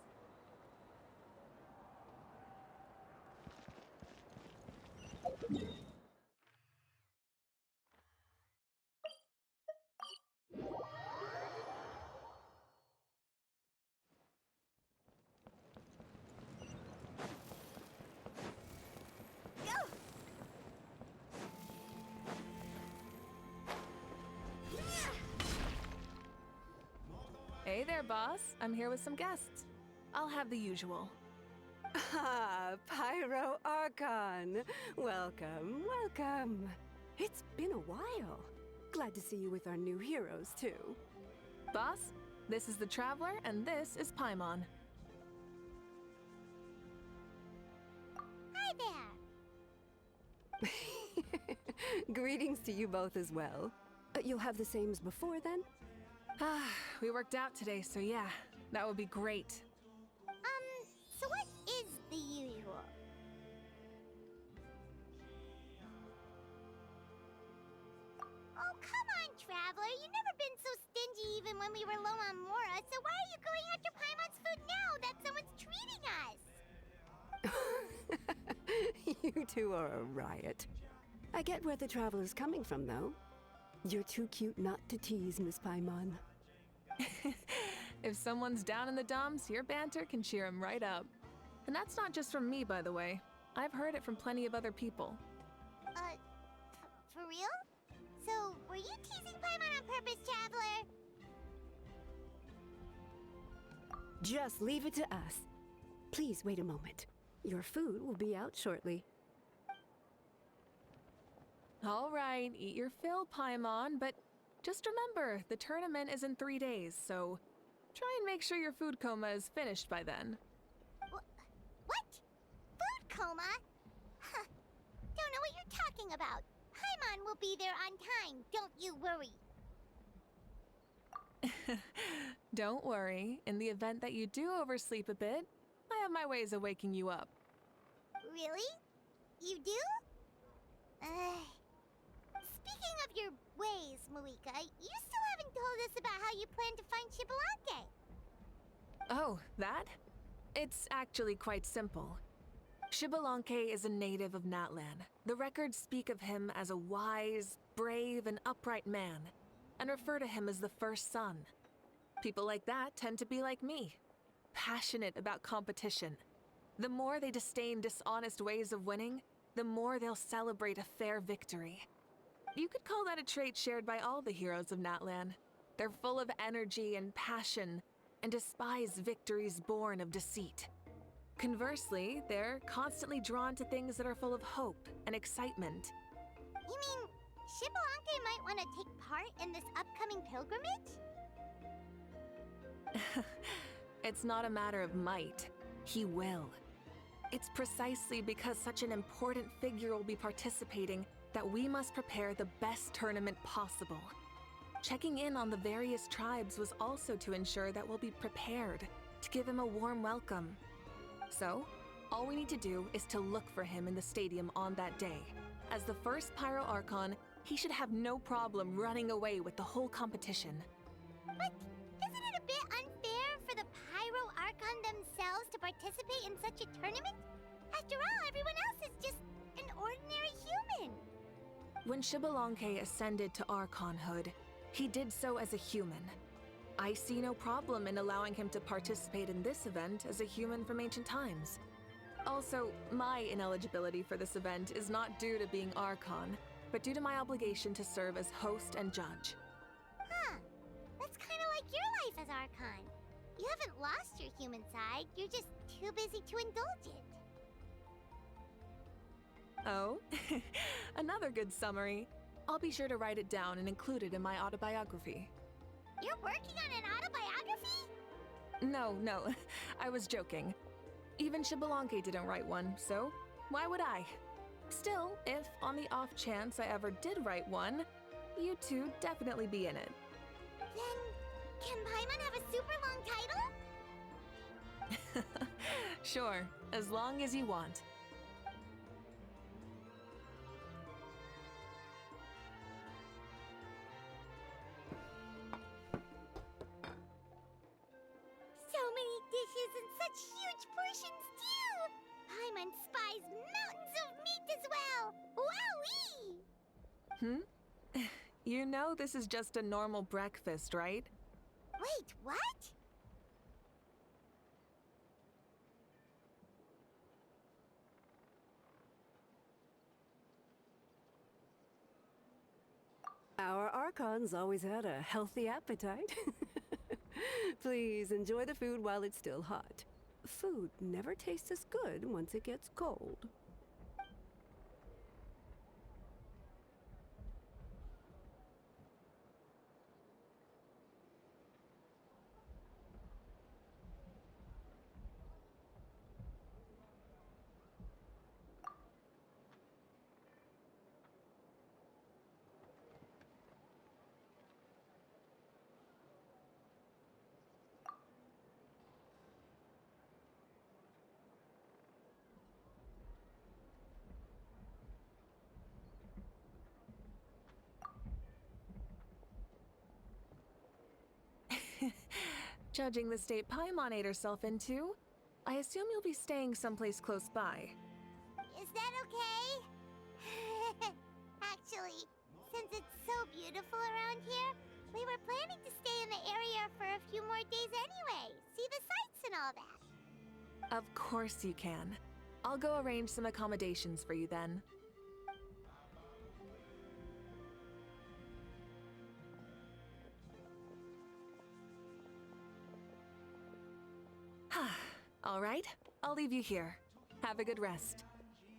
Hey there, boss. I'm here with some guests. I'll have the usual. Ah, Pyro Archon. Welcome, welcome. It's been a while. Glad to see you with our new heroes, too. Boss, this is the Traveler, and this is Paimon. Hi there. Greetings to you both as well. You'll have the same as before, then? Ah, we worked out today, so yeah, that would be great. So what is the usual? Oh, come on, Traveler. You've never been when we were low on Mora, so why are you going after Paimon's food now that someone's treating us? You two are a riot. I get where the traveler's coming from, though. You're too cute not to tease, Miss Paimon. If someone's down in the dumps, your banter can cheer him right up. And that's not just from me, by the way. I've heard it from plenty of other people. For real? So, were you teasing Paimon on purpose, Traveler? Just leave it to us. Please wait a moment. Your food will be out shortly. All right, eat your fill, Paimon, but just remember, the tournament is in 3 days, so try and make sure your food coma is finished by then. What? Food coma? Huh. Don't know what you're talking about. Paimon will be there on time, don't you worry. Don't worry, in the event that you do oversleep a bit, I have my ways of waking you up. Really? You do? Speaking of your ways, Malika, you still haven't told us about how you plan to find Shibalake. Oh, that? It's actually quite simple. Shibalonke is a native of Natlan. The records speak of him as a wise, brave, and upright man, and refer to him as the first son. People like that tend to be like me, passionate about competition. The more they disdain dishonest ways of winning, the more they'll celebrate a fair victory. You could call that a trait shared by all the heroes of Natlan. They're full of energy and passion, and despise victories born of deceit. Conversely, they're constantly drawn to things that are full of hope and excitement. You mean Shibalonke might want to take part in this upcoming pilgrimage? It's not a matter of might. He will. It's precisely because such an important figure will be participating that we must prepare the best tournament possible. Checking in on the various tribes was also to ensure that we'll be prepared to give him a warm welcome. So, all we need to do is to look for him in the stadium on that day. As the first Pyro Archon, he should have no problem running away with the whole competition. But isn't it a bit unfair for the Pyro Archon themselves to participate in such a tournament? After all, everyone else is just an ordinary human. When Shibalonke ascended to Archonhood, he did so as a human. I see no problem in allowing him to participate in this event as a human from ancient times. Also, my ineligibility for this event is not due to being Archon, but due to my obligation to serve as host and judge. Huh. That's kind of like your life as Archon. You haven't lost your human side, you're just too busy to indulge it. Oh, another good summary. I'll be sure to write it down and include it in my autobiography. You're working on an autobiography? No, I was joking. Even Shibalonke didn't write one, so why would I? Still, if on the off chance I ever did write one, you two definitely be in it. Then, can Paimon have a super long title? Sure, as long as you want. So many dishes and such huge portions, too! Paimon spies mountains of meat as well! Wowee! You know this is just a normal breakfast, right? Wait, what? Our Archons always had a healthy appetite. Please enjoy the food while it's still hot. Food never tastes as good once it gets cold. Judging the state Paimon ate herself into, I assume you'll be staying someplace close by. Is that okay? Actually, since it's so beautiful around here, we were planning to stay in the area for a few more days anyway. See the sights and all that. Of course you can. I'll go arrange some accommodations for you then. All right, I'll leave you here. Have a good rest.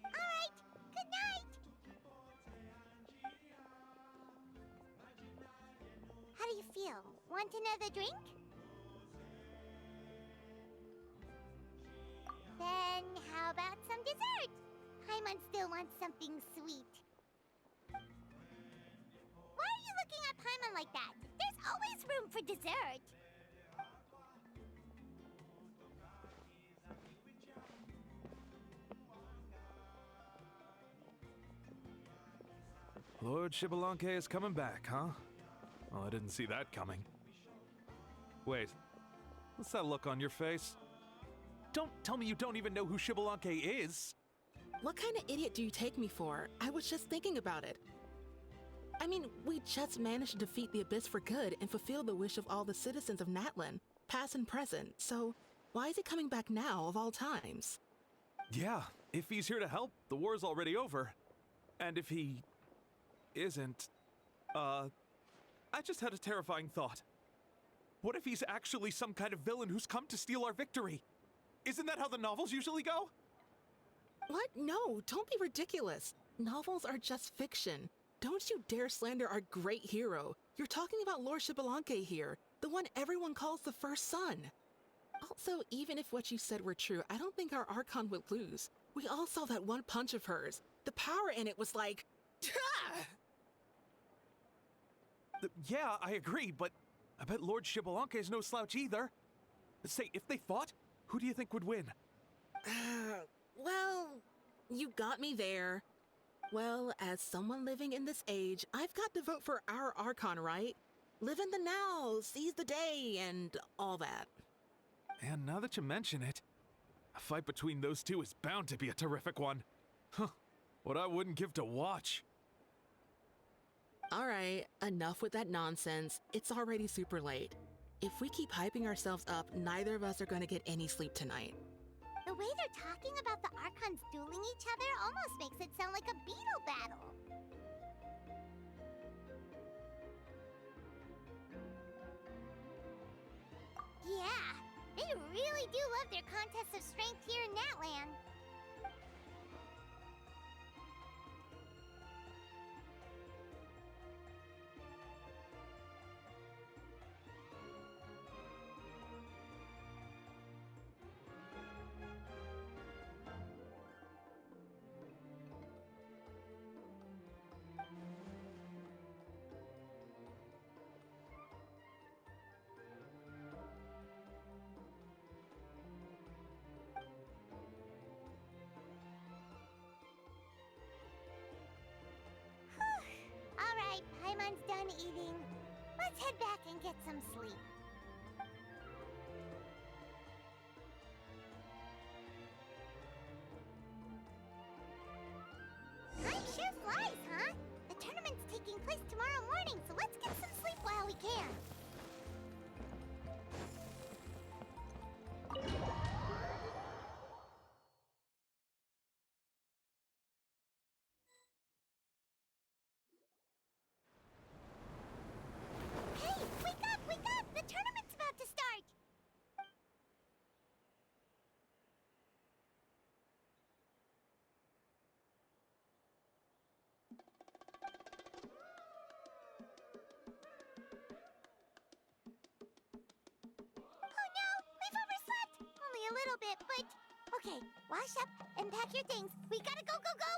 All right, good night. How do you feel? Want another drink? Then how about some dessert? Paimon still wants something sweet. Why are you looking at Paimon like that? There's always room for dessert. Lord Shibalanke is coming back, huh? Well, I didn't see that coming. Wait, what's that look on your face? Don't tell me you don't even know who Shibalanke is! What kind of idiot do you take me for? I was just thinking about it. I mean, we just managed to defeat the Abyss for good and fulfill the wish of all the citizens of Natlan, past and present, so why is he coming back now, of all times? Yeah, if he's here to help, the war's already over. And if he isn't, I just had a terrifying thought. What if he's actually some kind of villain who's come to steal our victory? Isn't that how the novels usually go? What? No, don't be ridiculous. Novels are just fiction. Don't you dare slander our great hero. You're talking about Lord Shibalanke here, the one everyone calls the First Son. Also, even if what you said were true, I don't think our Archon would lose. We all saw that one punch of hers. The power in it was like... Yeah, I agree, but I bet Lord Shibalanke is no slouch either. Say, if they fought, who do you think would win? Well, you got me there. Well, as someone living in this age, I've got to vote for our Archon, right? Live in the now, seize the day, and all that. And now that you mention it, a fight between those two is bound to be a terrific one. Huh, what I wouldn't give to watch. All right, enough with that nonsense. It's already super late. If we keep hyping ourselves up, neither of us are going to get any sleep tonight. The way they're talking about the Archons dueling each other almost makes it sound like a beetle battle. Yeah, they really do love their contests of strength here in Natlan. Alright, Paimon's done eating. Let's head back and get some sleep. Time sure flies, huh? The tournament's taking place tomorrow morning, so let's get some sleep while we can. Hey, wake up, wake up! The tournament's about to start! Oh no, we've overslept! Only a little bit, but... Okay, wash up and pack your things. We gotta go, go, go!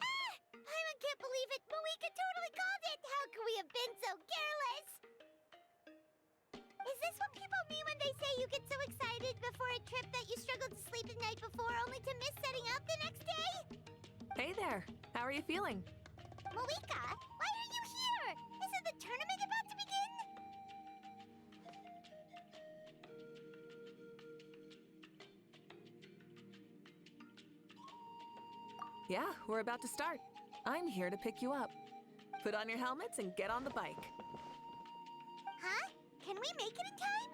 Ah! I can't believe it! Moika totally called it! How could we have been so careless? Is this what people mean when they say you get so excited before a trip that you struggled to sleep the night before only to miss setting out the next day? Hey there, how are you feeling? Moika, why are you here? Isn't the tournament about to begin? Yeah, we're about to start. I'm here to pick you up. Put on your helmets and get on the bike. Huh? Can we make it in time?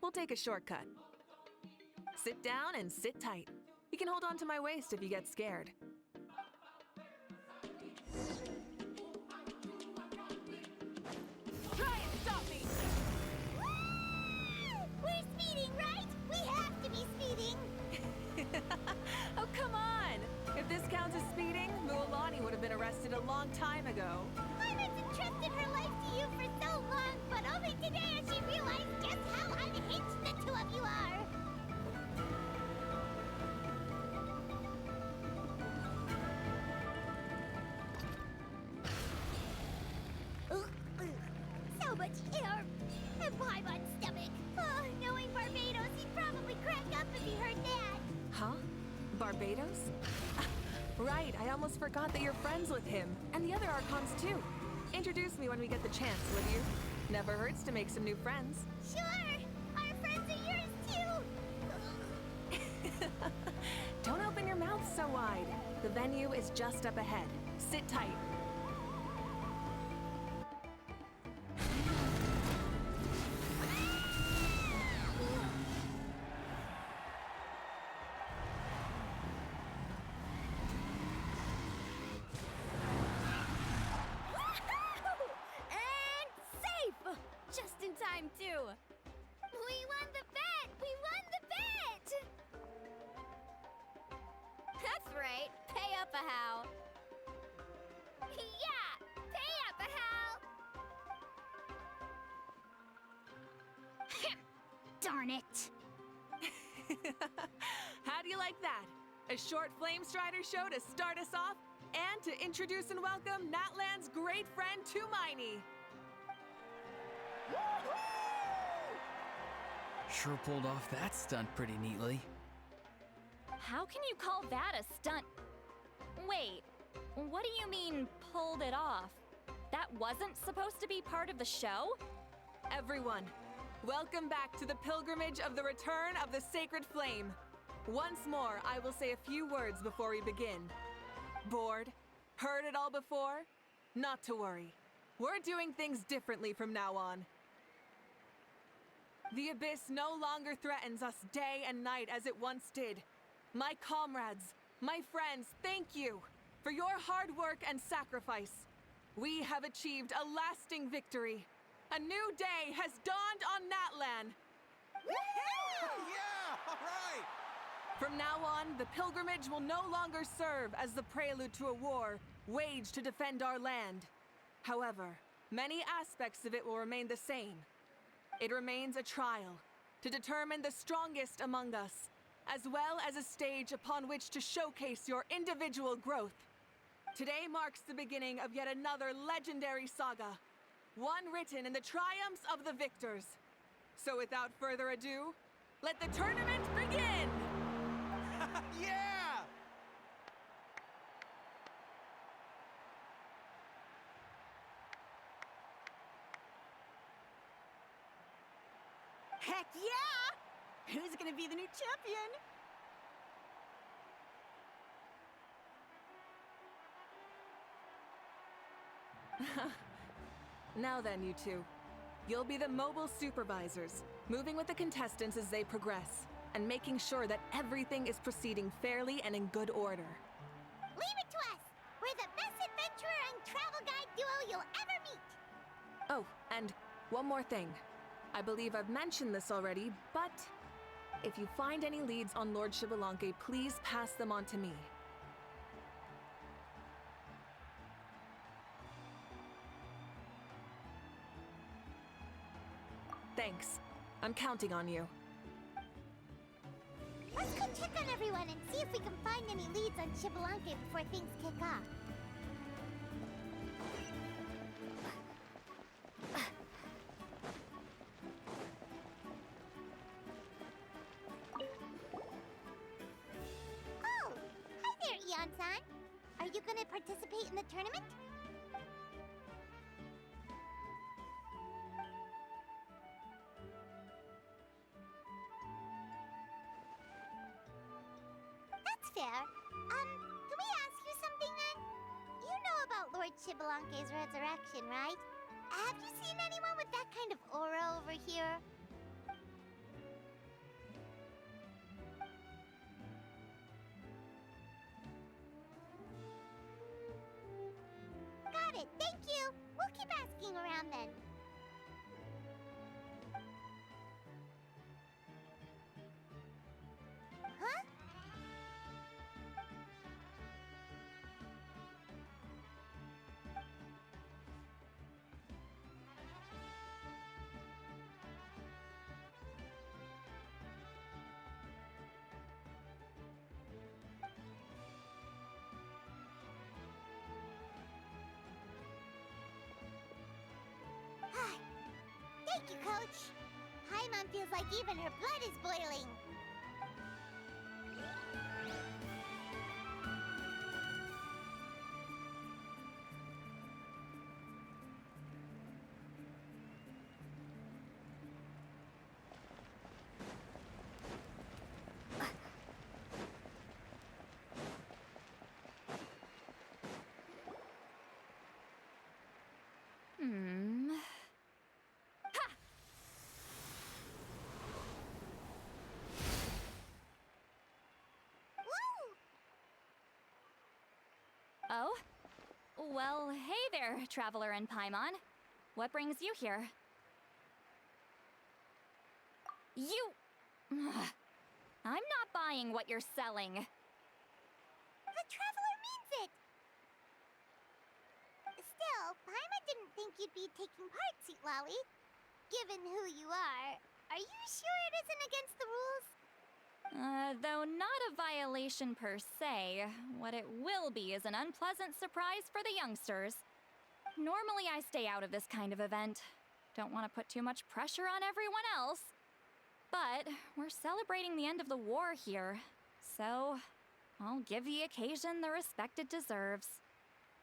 We'll take a shortcut. Sit down and sit tight. You can hold on to my waist if you get scared. Try and stop me! We're speeding, right? We have to be speeding. Oh, come on! If this counts as speeding, Mualani would have been arrested a long time ago. Myra's entrusted her life to you for so long, but only today has she realized just how unhinged the two of you are. So much air and pie on stomach. Oh, knowing Barbados, he'd probably crack up if he heard that. Huh? Barbados? Right, I almost forgot that you're friends with him, and the other Archons too. Introduce me when we get the chance, would you? Never hurts to make some new friends. Sure! Our friends are yours too! Don't open your mouth so wide. The venue is just up ahead. Sit tight. And safe! Just in time, too. We won the bet! We won the bet! That's right. Pay up a how. Yeah! Pay up, Hal! Darn it. How do you like that? A short Flame Strider show to start us off, and to introduce and welcome Natlan's great friend Tumaini. Sure pulled off that stunt pretty neatly. How can you call that a stunt? Wait, what do you mean, pulled it off? That wasn't supposed to be part of the show? Everyone, welcome back to the pilgrimage of the return of the Sacred Flame. Once more, I will say a few words before we begin. Bored? Heard it all before? Not to worry. We're doing things differently from now on. The Abyss no longer threatens us day and night as it once did. My comrades, my friends, thank you for your hard work and sacrifice. We have achieved a lasting victory. A new day has dawned on Natlan. Yeah! All right! From now on, the pilgrimage will no longer serve as the prelude to a war waged to defend our land. However, many aspects of it will remain the same. It remains a trial to determine the strongest among us, as well as a stage upon which to showcase your individual growth. Today marks the beginning of yet another legendary saga, one written in the triumphs of the victors. So without further ado, let the tournament begin! Yeah! Heck yeah! Who's gonna be the new champion? Now then, you two. You'll be the mobile supervisors, moving with the contestants as they progress, and making sure that everything is proceeding fairly and in good order. Leave it to us! We're the best adventurer and travel guide duo you'll ever meet! Oh, and one more thing. I believe I've mentioned this already, but if you find any leads on Lord Shibalanke, please pass them on to me. Thanks. I'm counting on you. Let's go check on everyone and see if we can find any leads on Shibalanke before things kick off. Oh! Hi there, Eon-san! Are you gonna participate in the tournament? there. Can we ask you something then? You know about Lord Shibalanke's resurrection, right? Have you seen anyone with that kind of aura over here? Got it, thank you! We'll keep asking around then. Huh? Thank you, Coach. Paimon feels like even her blood is boiling. Oh? Well, hey there, Traveler and Paimon. What brings you here? You... I'm not buying what you're selling. The Traveler means it! Still, Paimon didn't think you'd be taking part, Sweet Lolly. Given who you are you sure it isn't against the rules? Though not a violation per se, what it will be is an unpleasant surprise for the youngsters. Normally I stay out of this kind of event. Don't want to put too much pressure on everyone else. But we're celebrating the end of the war here, so I'll give the occasion the respect it deserves.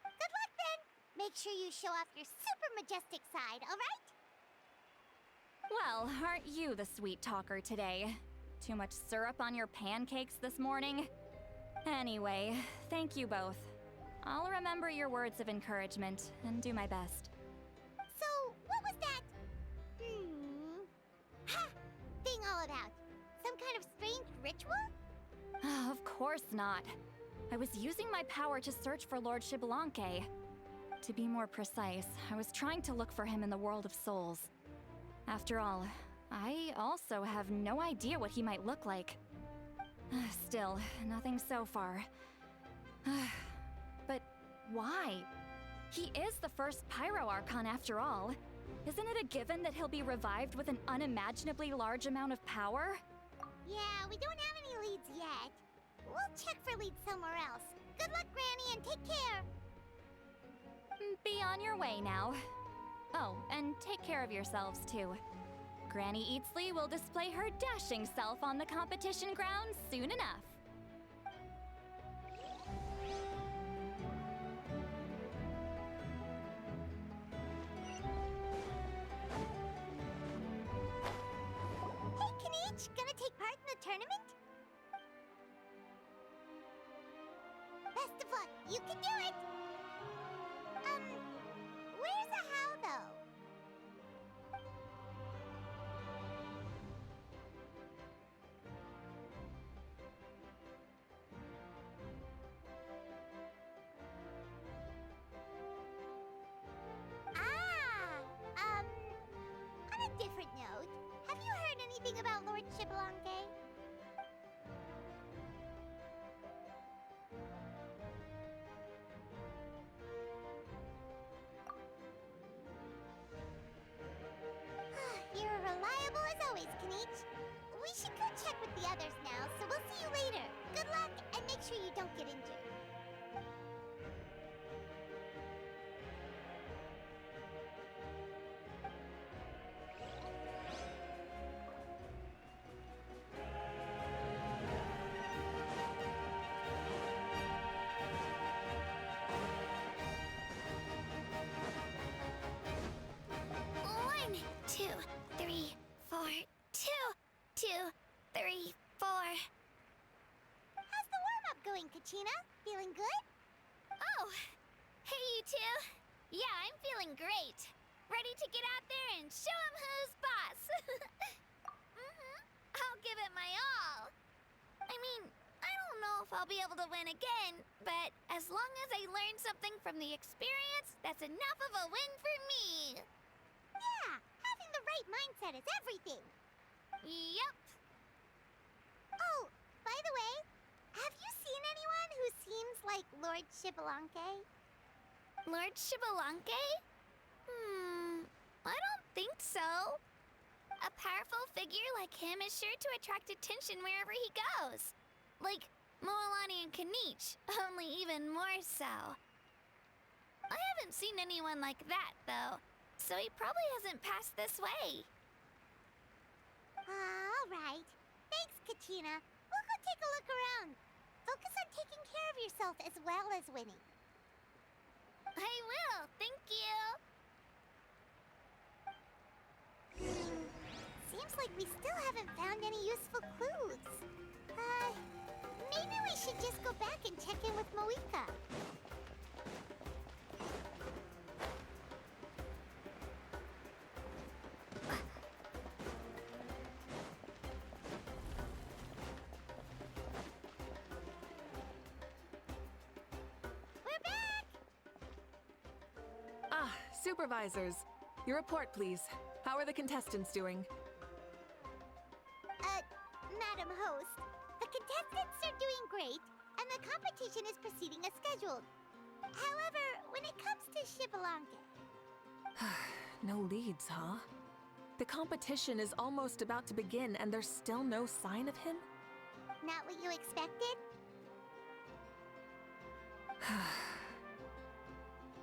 Good luck then! Make sure you show off your super majestic side, alright? Well, aren't you the sweet talker today? Too much syrup on your pancakes this morning? Anyway, thank you both. I'll remember your words of encouragement and do my best. So, what was that? Ha! Thing all about? Some kind of strange ritual? Of course not. I was using my power to search for Lord Shibalanke. To be more precise, I was trying to look for him in the world of souls. After all, I also have no idea what he might look like. Still, nothing so far. But why? He is the first Pyro Archon after all. Isn't it a given that he'll be revived with an unimaginably large amount of power? Yeah, we don't have any leads yet. We'll check for leads somewhere else. Good luck, Granny, and take care! Be on your way now. Oh, and take care of yourselves too. Granny Eatsley will display her dashing self on the competition grounds soon enough. Hey, Kanich! Gonna take part in the tournament? Best of luck! You can do it! Where's the how, though? On a different note, have you heard anything about Lord Shibalanke? You're reliable as always, Kanich. We should go check with the others now, so we'll see you later. Good luck, and make sure you don't get injured. One, two, three, four. 2, 2, 3, 4. How's the warm-up going? Kachina, feeling good? Oh, hey you two. Yeah, I'm feeling great. Ready to get out there and show 'em who's boss. I'll give it my all. I mean, I don't know if I'll be able to win again, but as long as I learn something from the experience, that's enough of a win for me. Yeah, having the right mindset is everything. Yep. Oh, by the way, have you seen anyone who seems like Lord Shibalanke? Lord Shibalanke? I don't think so. A powerful figure like him is sure to attract attention wherever he goes. Like Moalani and Kanich, only even more so. I haven't seen anyone like that, though, so he probably hasn't passed this way. All right. Thanks, Kachina. We'll go take a look around. Focus on taking care of yourself as well as winning. I will, thank you. Seems like we still haven't found any useful clues. Maybe we should just go back and check in with Moika. We're back! Ah, supervisors. Your report, please. How are the contestants doing? Madam Host, the contestants are doing great, and the competition is proceeding as scheduled. However, when it comes to Shibalanke... No leads, huh? The competition is almost about to begin, and there's still no sign of him? Not what you expected?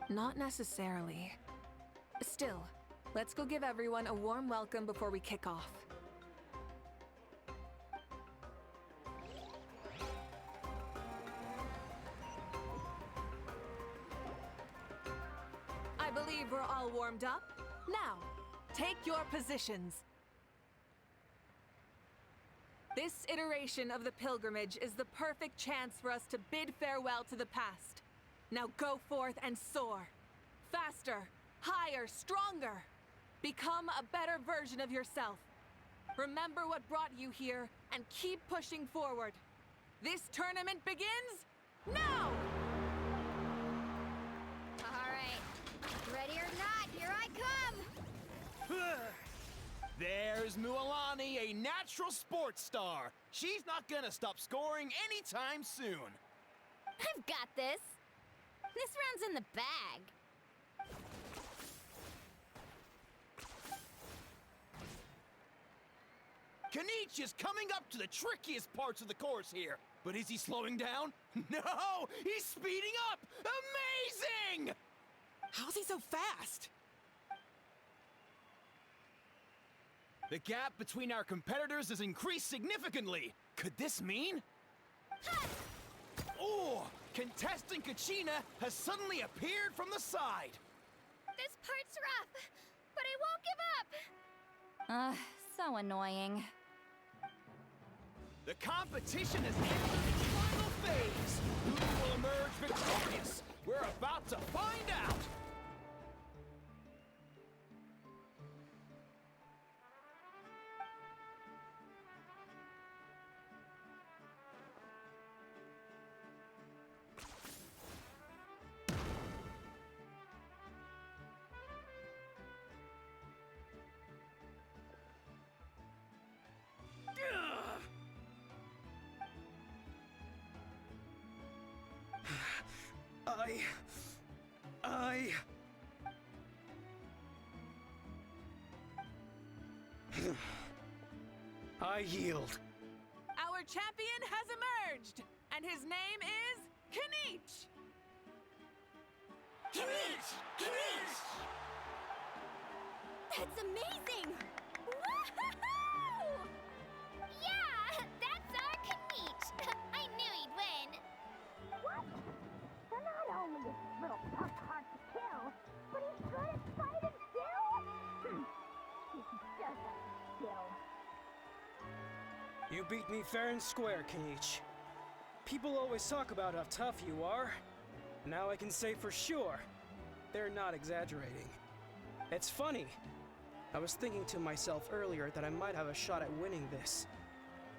Not necessarily. Still, let's go give everyone a warm welcome before we kick off. I believe we're all warmed up. Now, take your positions. This iteration of the pilgrimage is the perfect chance for us to bid farewell to the past. Now go forth and soar. Faster, higher, stronger. Become a better version of yourself. Remember what brought you here and keep pushing forward. This tournament begins now! All right, ready or not, here I come. There's Mualani, a natural sports star. She's not gonna stop scoring anytime soon. I've got this. This round's in the bag. Kanich is coming up to the trickiest parts of the course here. But is he slowing down? No! He's speeding up! Amazing! How's he so fast? The gap between our competitors has increased significantly. Could this mean? Oh! Contestant Kachina has suddenly appeared from the side. This part's rough, but I won't give up. So annoying. The competition has entered its final phase. Who will emerge victorious? We're about to find out. I yield. Our champion has emerged, and his name is Kanich! Kanich! Kanich! That's amazing! Woohoo! Yeah, that's our Kanich. I knew he'd win. What? So not only is this little punk hard to kill, but he's good at fighting too? He does have skill. You beat me fair and square, Kanich. People always talk about how tough you are. Now I can say for sure, they're not exaggerating. It's funny. I was thinking to myself earlier that I might have a shot at winning this.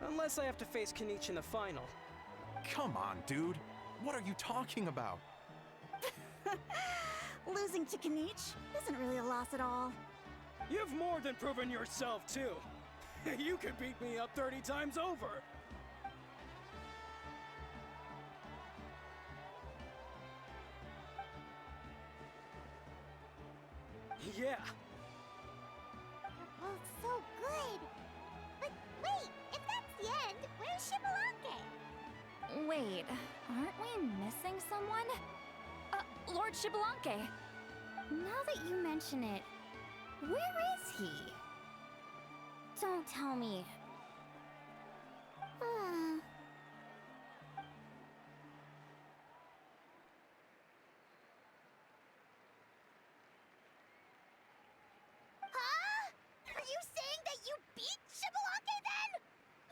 Unless I have to face Kenichi in the final. Come on, dude. What are you talking about? Losing to Kenichi isn't really a loss at all. You've more than proven yourself, too. You could beat me up 30 times over. Yeah. You're both so good. But wait, if that's the end, where's Shibalake? Wait, aren't we missing someone? Lord Shibalanke. Now that you mention it, where is he? Don't tell me. Huh? Are you saying that you beat Shibalake then?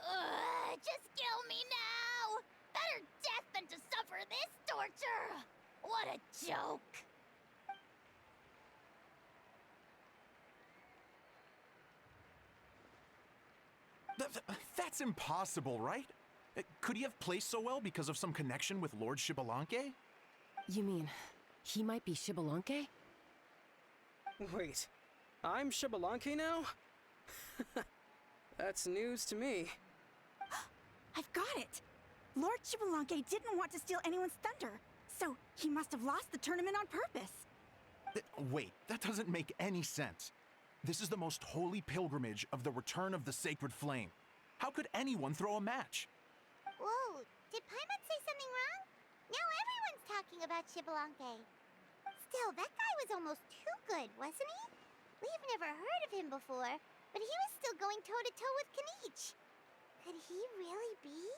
Ugh, just kill me now! Better death than to suffer this torture! What a joke! That's impossible, right? Could he have placed so well because of some connection with Lord Shibalanke? You mean, he might be Shibalanke? Wait, I'm Shibalanke now? That's news to me. I've got it! Lord Shibalanke didn't want to steal anyone's thunder, so he must have lost the tournament on purpose. Wait, that doesn't make any sense. This is the most holy pilgrimage of the return of the sacred flame. How could anyone throw a match? Whoa, did Paimon say something wrong? Now everyone's talking about Shibalanke. Still, that guy was almost too good, wasn't he? We've never heard of him before, but he was still going toe-to-toe with Kenichi. Could he really be?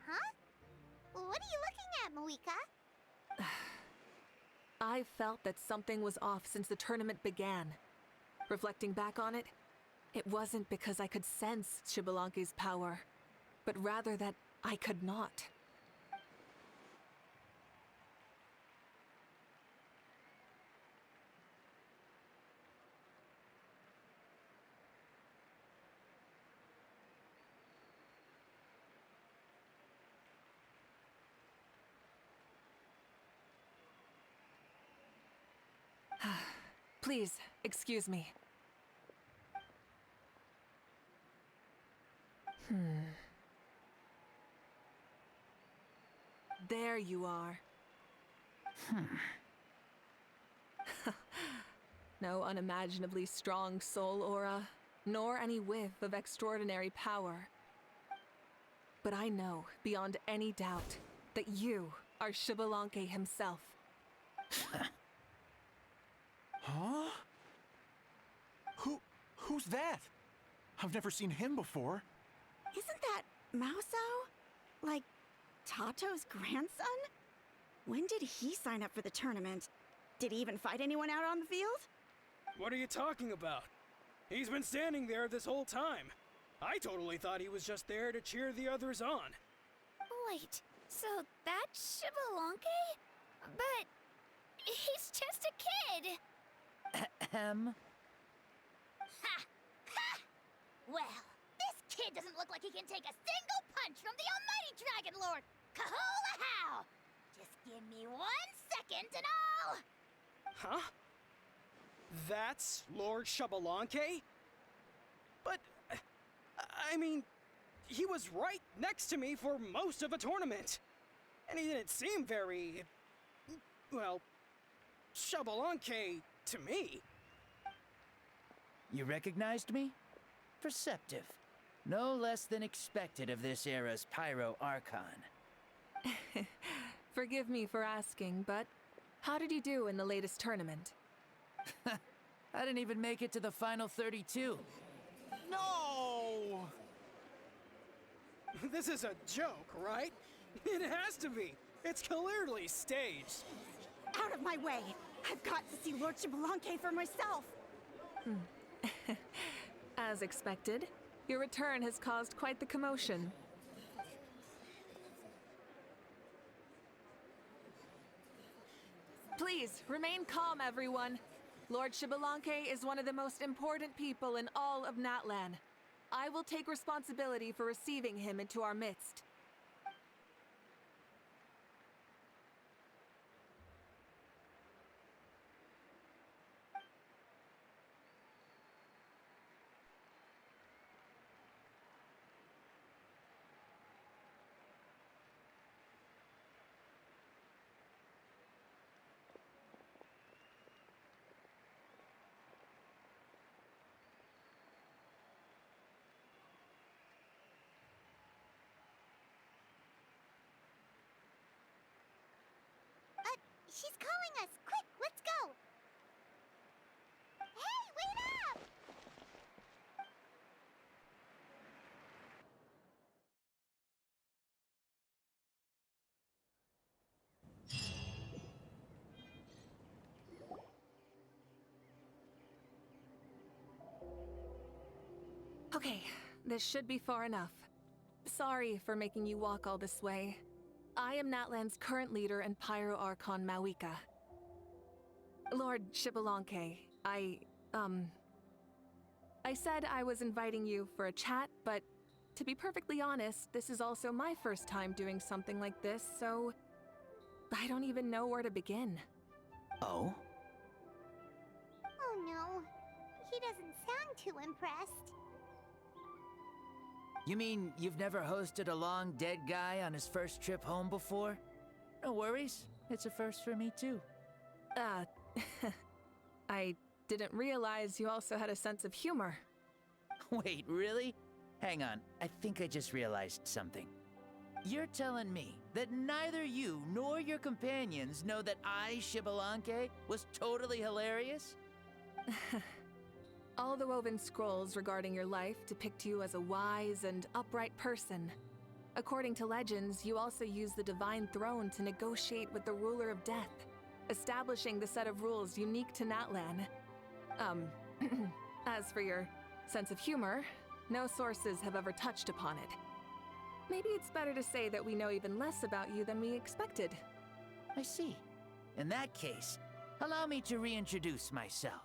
Huh? What are you looking at, Moika? I felt that something was off since the tournament began. Reflecting back on it, it wasn't because I could sense Shibalanke's power, but rather that I could not. Please, excuse me. There you are. No unimaginably strong soul aura, nor any whiff of extraordinary power. But I know, beyond any doubt, that you are Shibalanke himself. Huh? Who's that? I've never seen him before. Isn't that Mauso? Like, Tato's grandson? When did he sign up for the tournament? Did he even fight anyone out on the field? What are you talking about? He's been standing there this whole time. I totally thought he was just there to cheer the others on. Wait, so that's Shibalanke? But he's just a kid. Ha! Ha! Well, this kid doesn't look like he can take a single punch from the almighty Dragon Lord! Kahula how! Just give me 1 second and I'll... Huh? That's Lord Shibalanke? But, I mean, he was right next to me for most of the tournament. And he didn't seem very, well, Shibalanke to me. You recognized me? Perceptive. No less than expected of this era's Pyro Archon. Forgive me for asking, but how did you do in the latest tournament? I didn't even make it to the final 32. No! This is a joke, right? It has to be. It's clearly staged. Out of my way! I've got to see Lord Xbalanque for myself! As expected, your return has caused quite the commotion. Please, remain calm, everyone. Lord Xbalanque is one of the most important people in all of Natlan. I will take responsibility for receiving him into our midst. She's calling us! Quick, let's go! Hey, wait up! Okay, this should be far enough. Sorry for making you walk all this way. I am Natlan's current leader and Pyro Archon Mawika. Lord Xbalanque, I said I was inviting you for a chat, but to be perfectly honest, this is also my first time doing something like this, so I don't even know where to begin. Oh? Oh no, he doesn't sound too impressed. You mean you've never hosted a long dead guy on his first trip home before? No worries. It's a first for me, too. I didn't realize you also had a sense of humor. Wait, really? Hang on. I think I just realized something. You're telling me that neither you nor your companions know that I, Xbalanque, was totally hilarious? All the woven scrolls regarding your life depict you as a wise and upright person. According to legends, you also use the Divine Throne to negotiate with the Ruler of Death, establishing the set of rules unique to Natlan. As for your sense of humor, no sources have ever touched upon it. Maybe it's better to say that we know even less about you than we expected. I see. In that case, allow me to reintroduce myself.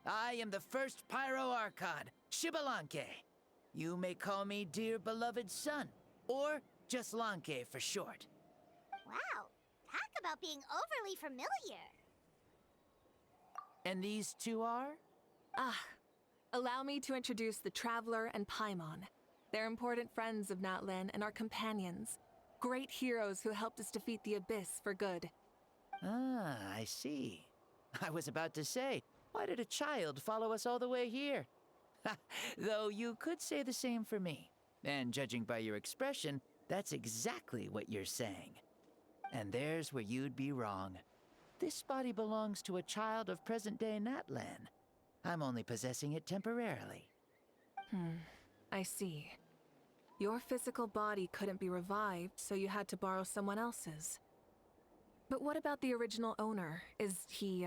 I am the first Pyro Archon, Xbalanque. You may call me dear beloved son, or just Lanque for short. Wow, talk about being overly familiar. And these two are? Allow me to introduce the Traveler and Paimon. They're important friends of Natlan and our companions. Great heroes who helped us defeat the Abyss for good. Ah, I see. I was about to say, why did a child follow us all the way here? Though you could say the same for me. And judging by your expression, that's exactly what you're saying. And there's where you'd be wrong. This body belongs to a child of present-day Natlan. I'm only possessing it temporarily. I see. Your physical body couldn't be revived, so you had to borrow someone else's. But what about the original owner? Is he,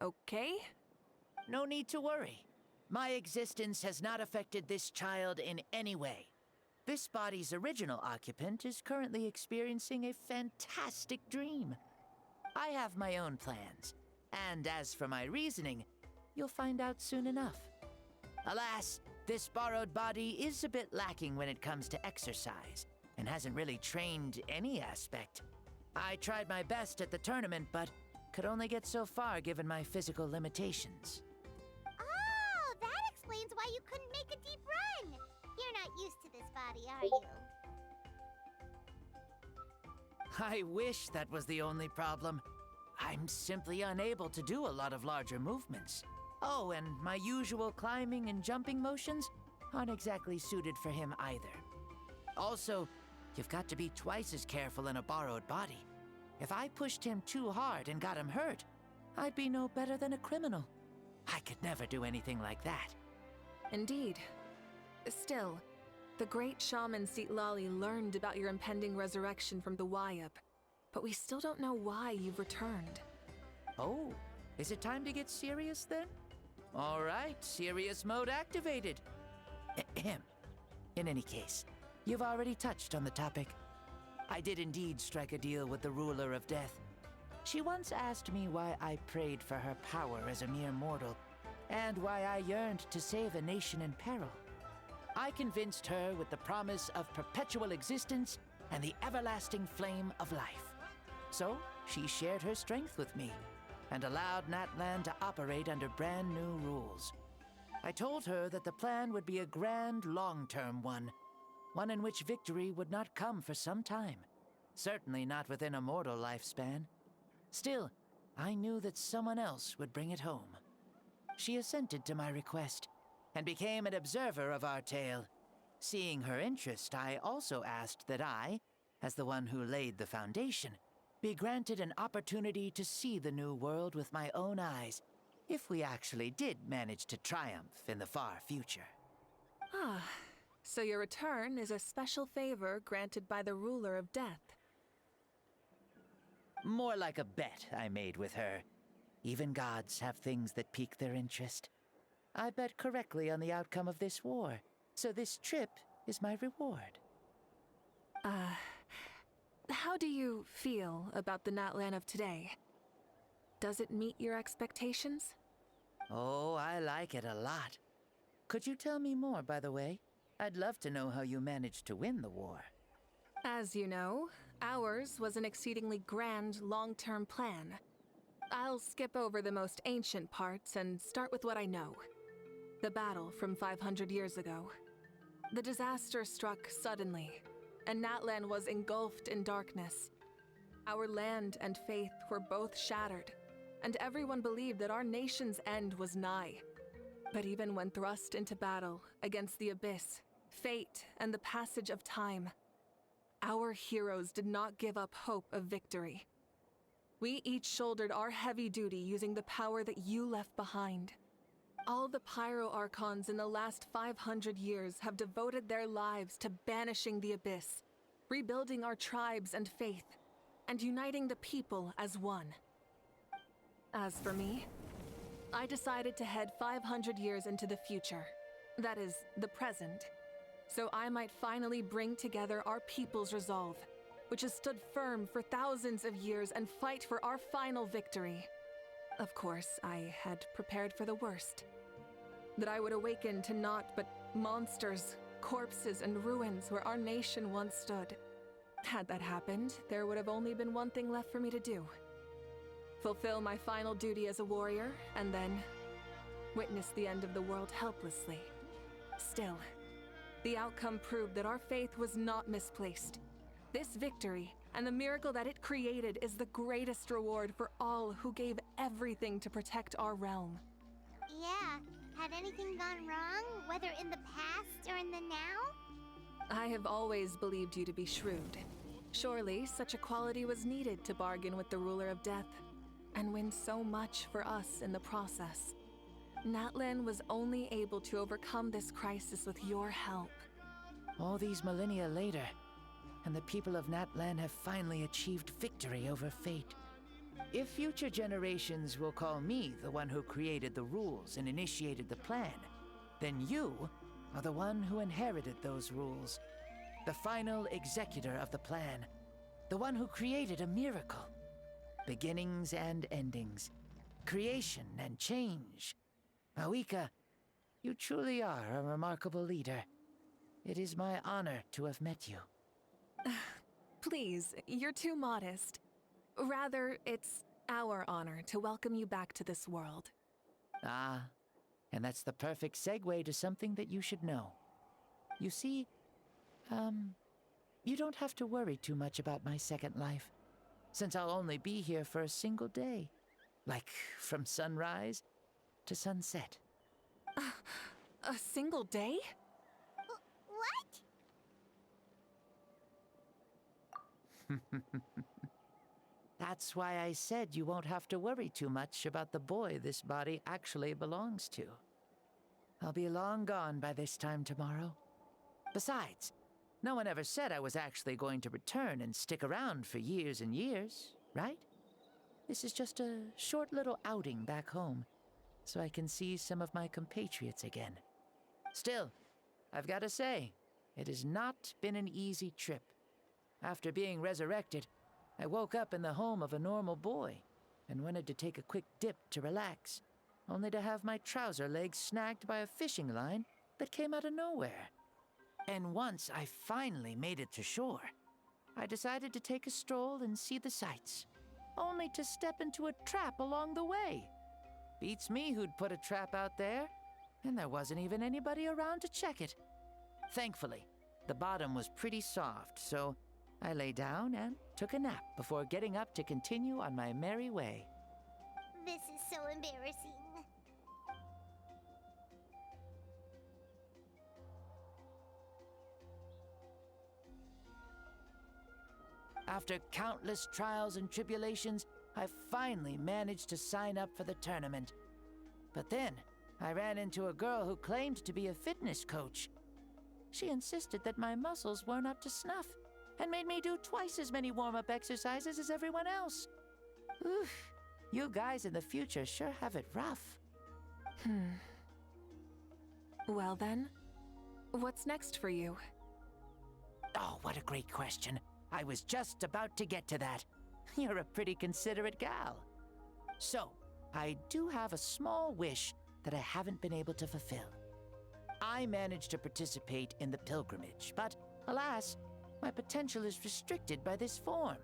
okay? No need to worry. My existence has not affected this child in any way. This body's original occupant is currently experiencing a fantastic dream. I have my own plans, and as for my reasoning, you'll find out soon enough. Alas, this borrowed body is a bit lacking when it comes to exercise, and hasn't really trained any aspect. I tried my best at the tournament, but could only get so far given my physical limitations. Oh, that explains why you couldn't make a deep run. You're not used to this body, are you? I wish that was the only problem. I'm simply unable to do a lot of larger movements. Oh, and my usual climbing and jumping motions aren't exactly suited for him either. Also, you've got to be twice as careful in a borrowed body. If I pushed him too hard and got him hurt, I'd be no better than a criminal. I could never do anything like that. Indeed. Still, The great shaman Lali learned about your impending resurrection from the Wayup, but we still don't know why you've returned. Oh, is it time to get serious then? All right, serious mode activated. Ahem. In any case, you've already touched on the topic. I did indeed strike a deal with the ruler of death. She once asked me why I prayed for her power as a mere mortal, and why I yearned to save a nation in peril. I convinced her with the promise of perpetual existence and the everlasting flame of life. So, she shared her strength with me, and allowed Natlan to operate under brand new rules. I told her that the plan would be a grand, long-term one in which victory would not come for some time, certainly not within a mortal lifespan. Still, I knew that someone else would bring it home. She assented to my request, and became an observer of our tale. Seeing her interest, I also asked that I, as the one who laid the foundation, be granted an opportunity to see the new world with my own eyes, if we actually did manage to triumph in the far future. Ah, so your return is a special favor granted by the ruler of death. More like a bet I made with her. Even gods have things that pique their interest. I bet correctly on the outcome of this war, so this trip is my reward. How do you feel about the Natlan of today? Does it meet your expectations? Oh, I like it a lot. Could you tell me more, by the way? I'd love to know how you managed to win the war. As you know, ours was an exceedingly grand, long-term plan. I'll skip over the most ancient parts and start with what I know. The battle from 500 years ago. The disaster struck suddenly, and Natlan was engulfed in darkness. Our land and faith were both shattered, and everyone believed that our nation's end was nigh. But even when thrust into battle against the abyss, fate, and the passage of time, our heroes did not give up hope of victory. We each shouldered our heavy duty using the power that you left behind. All the Pyro Archons in the last 500 years have devoted their lives to banishing the abyss, rebuilding our tribes and faith, and uniting the people as one. As for me, I decided to head 500 years into the future, that is, the present, so I might finally bring together our people's resolve, which has stood firm for thousands of years, and fight for our final victory. Of course, I had prepared for the worst. That I would awaken to naught but monsters, corpses, and ruins where our nation once stood. Had that happened, there would have only been one thing left for me to do. Fulfill my final duty as a warrior, and then witness the end of the world helplessly. Still, the outcome proved that our faith was not misplaced. This victory, and the miracle that it created, is the greatest reward for all who gave everything to protect our realm. Yeah, had anything gone wrong, whether in the past or in the now? I have always believed you to be shrewd. Surely, such a quality was needed to bargain with the ruler of death, and win so much for us in the process. Natlan was only able to overcome this crisis with your help. All these millennia later, and the people of Natlan have finally achieved victory over fate. If future generations will call me the one who created the rules and initiated the plan, then you are the one who inherited those rules. The final executor of the plan. The one who created a miracle. Beginnings and endings. Creation and change. Mawika, you truly are a remarkable leader. It is my honor to have met you. Please, you're too modest. Rather, it's our honor to welcome you back to this world. Ah, and that's the perfect segue to something that you should know. You see, you don't have to worry too much about my second life, since I'll only be here for a single day. Like, from sunrise to sunset. A single day? What? That's why I said you won't have to worry too much about the boy this body actually belongs to. I'll be long gone by this time tomorrow. Besides, no one ever said I was actually going to return and stick around for years and years, right? This is just a short little outing back home, so I can see some of my compatriots again. Still, I've got to say, it has not been an easy trip. After being resurrected, I woke up in the home of a normal boy and wanted to take a quick dip to relax, only to have my trouser legs snagged by a fishing line that came out of nowhere. And once I finally made it to shore, I decided to take a stroll and see the sights, only to step into a trap along the way. Beats me who'd put a trap out there, and there wasn't even anybody around to check it. Thankfully, the bottom was pretty soft, so I lay down and took a nap before getting up to continue on my merry way. This is so embarrassing. After countless trials and tribulations, I finally managed to sign up for the tournament. But then, I ran into a girl who claimed to be a fitness coach. She insisted that my muscles weren't up to snuff, and made me do twice as many warm-up exercises as everyone else. Oof, you guys in the future sure have it rough. Well then, what's next for you? Oh, what a great question. I was just about to get to that. You're a pretty considerate gal. So, I do have a small wish that I haven't been able to fulfill. I managed to participate in the pilgrimage, but alas, my potential is restricted by this form.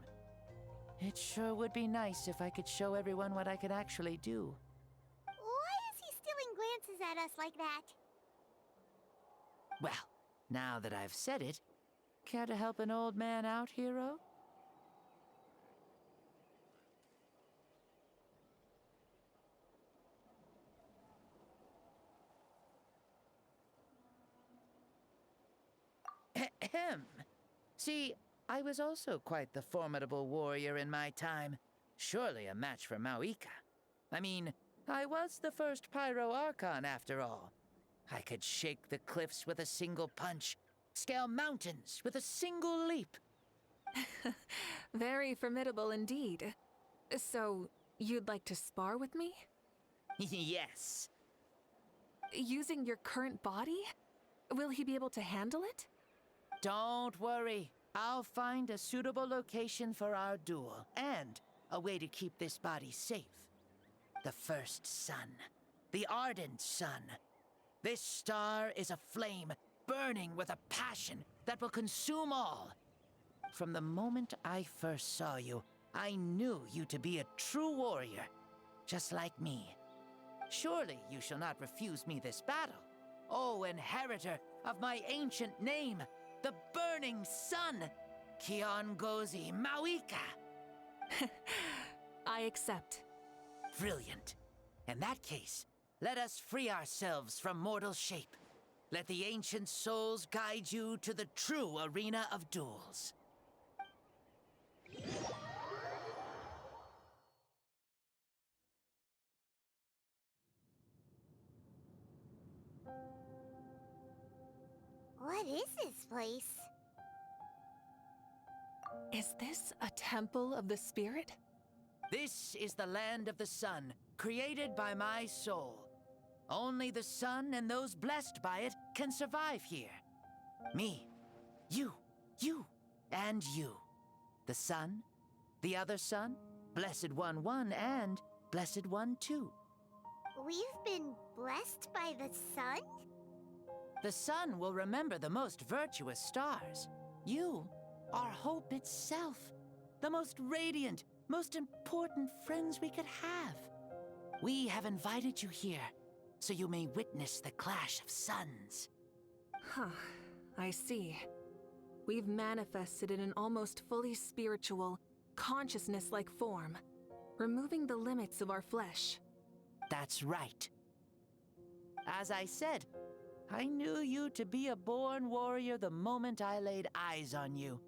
It sure would be nice if I could show everyone what I could actually do. Why is he stealing glances at us like that? Well, now that I've said it, care to help an old man out, hero? Ahem. See, I was also quite the formidable warrior in my time. Surely a match for Mauika. I mean, I was the first Pyro Archon after all. I could shake the cliffs with a single punch, scale mountains with a single leap. Very formidable indeed. So, you'd like to spar with me? Yes. Using your current body? Will he be able to handle it? Don't worry. I'll find a suitable location for our duel, and a way to keep this body safe. The first sun. The ardent sun. This star is a flame, burning with a passion that will consume all. From the moment I first saw you, I knew you to be a true warrior, just like me. Surely you shall not refuse me this battle, O inheritor of my ancient name, the Burning Sun, Kiongozi Mauika. I accept. Brilliant. In that case, let us free ourselves from mortal shape. Let the ancient souls guide you to the true arena of duels. What is this place? Is this a temple of the spirit? This is the land of the sun, created by my soul. Only the sun and those blessed by it can survive here. Me, you, and you. The sun, the other sun, Blessed One 1, and Blessed One 2. We've been blessed by the sun? The sun will remember the most virtuous stars. You are hope itself. The most radiant, most important friends we could have. We have invited you here, so you may witness the clash of suns. Huh, I see. We've manifested in an almost fully spiritual, consciousness-like form, removing the limits of our flesh. That's right. As I said, I knew you to be a born warrior the moment I laid eyes on you.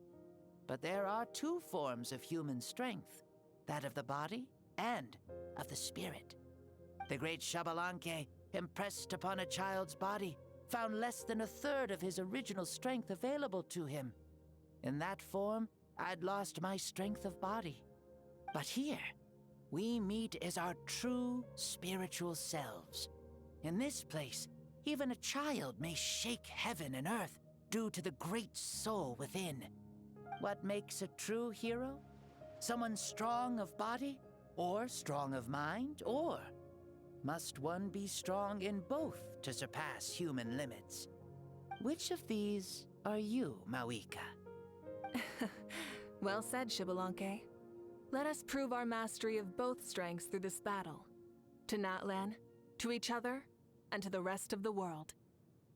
But there are two forms of human strength, that of the body and of the spirit. The great Xbalanque impressed upon a child's body found less than a third of his original strength available to him. In that form, I'd lost my strength of body. But here, we meet as our true spiritual selves. In this place, even a child may shake heaven and earth due to the great soul within. What makes a true hero? Someone strong of body, or strong of mind, or must one be strong in both to surpass human limits? Which of these are you, Mawika? Well said, Xbalanque. Let us prove our mastery of both strengths through this battle. To Natlan, to each other, and to the rest of the world.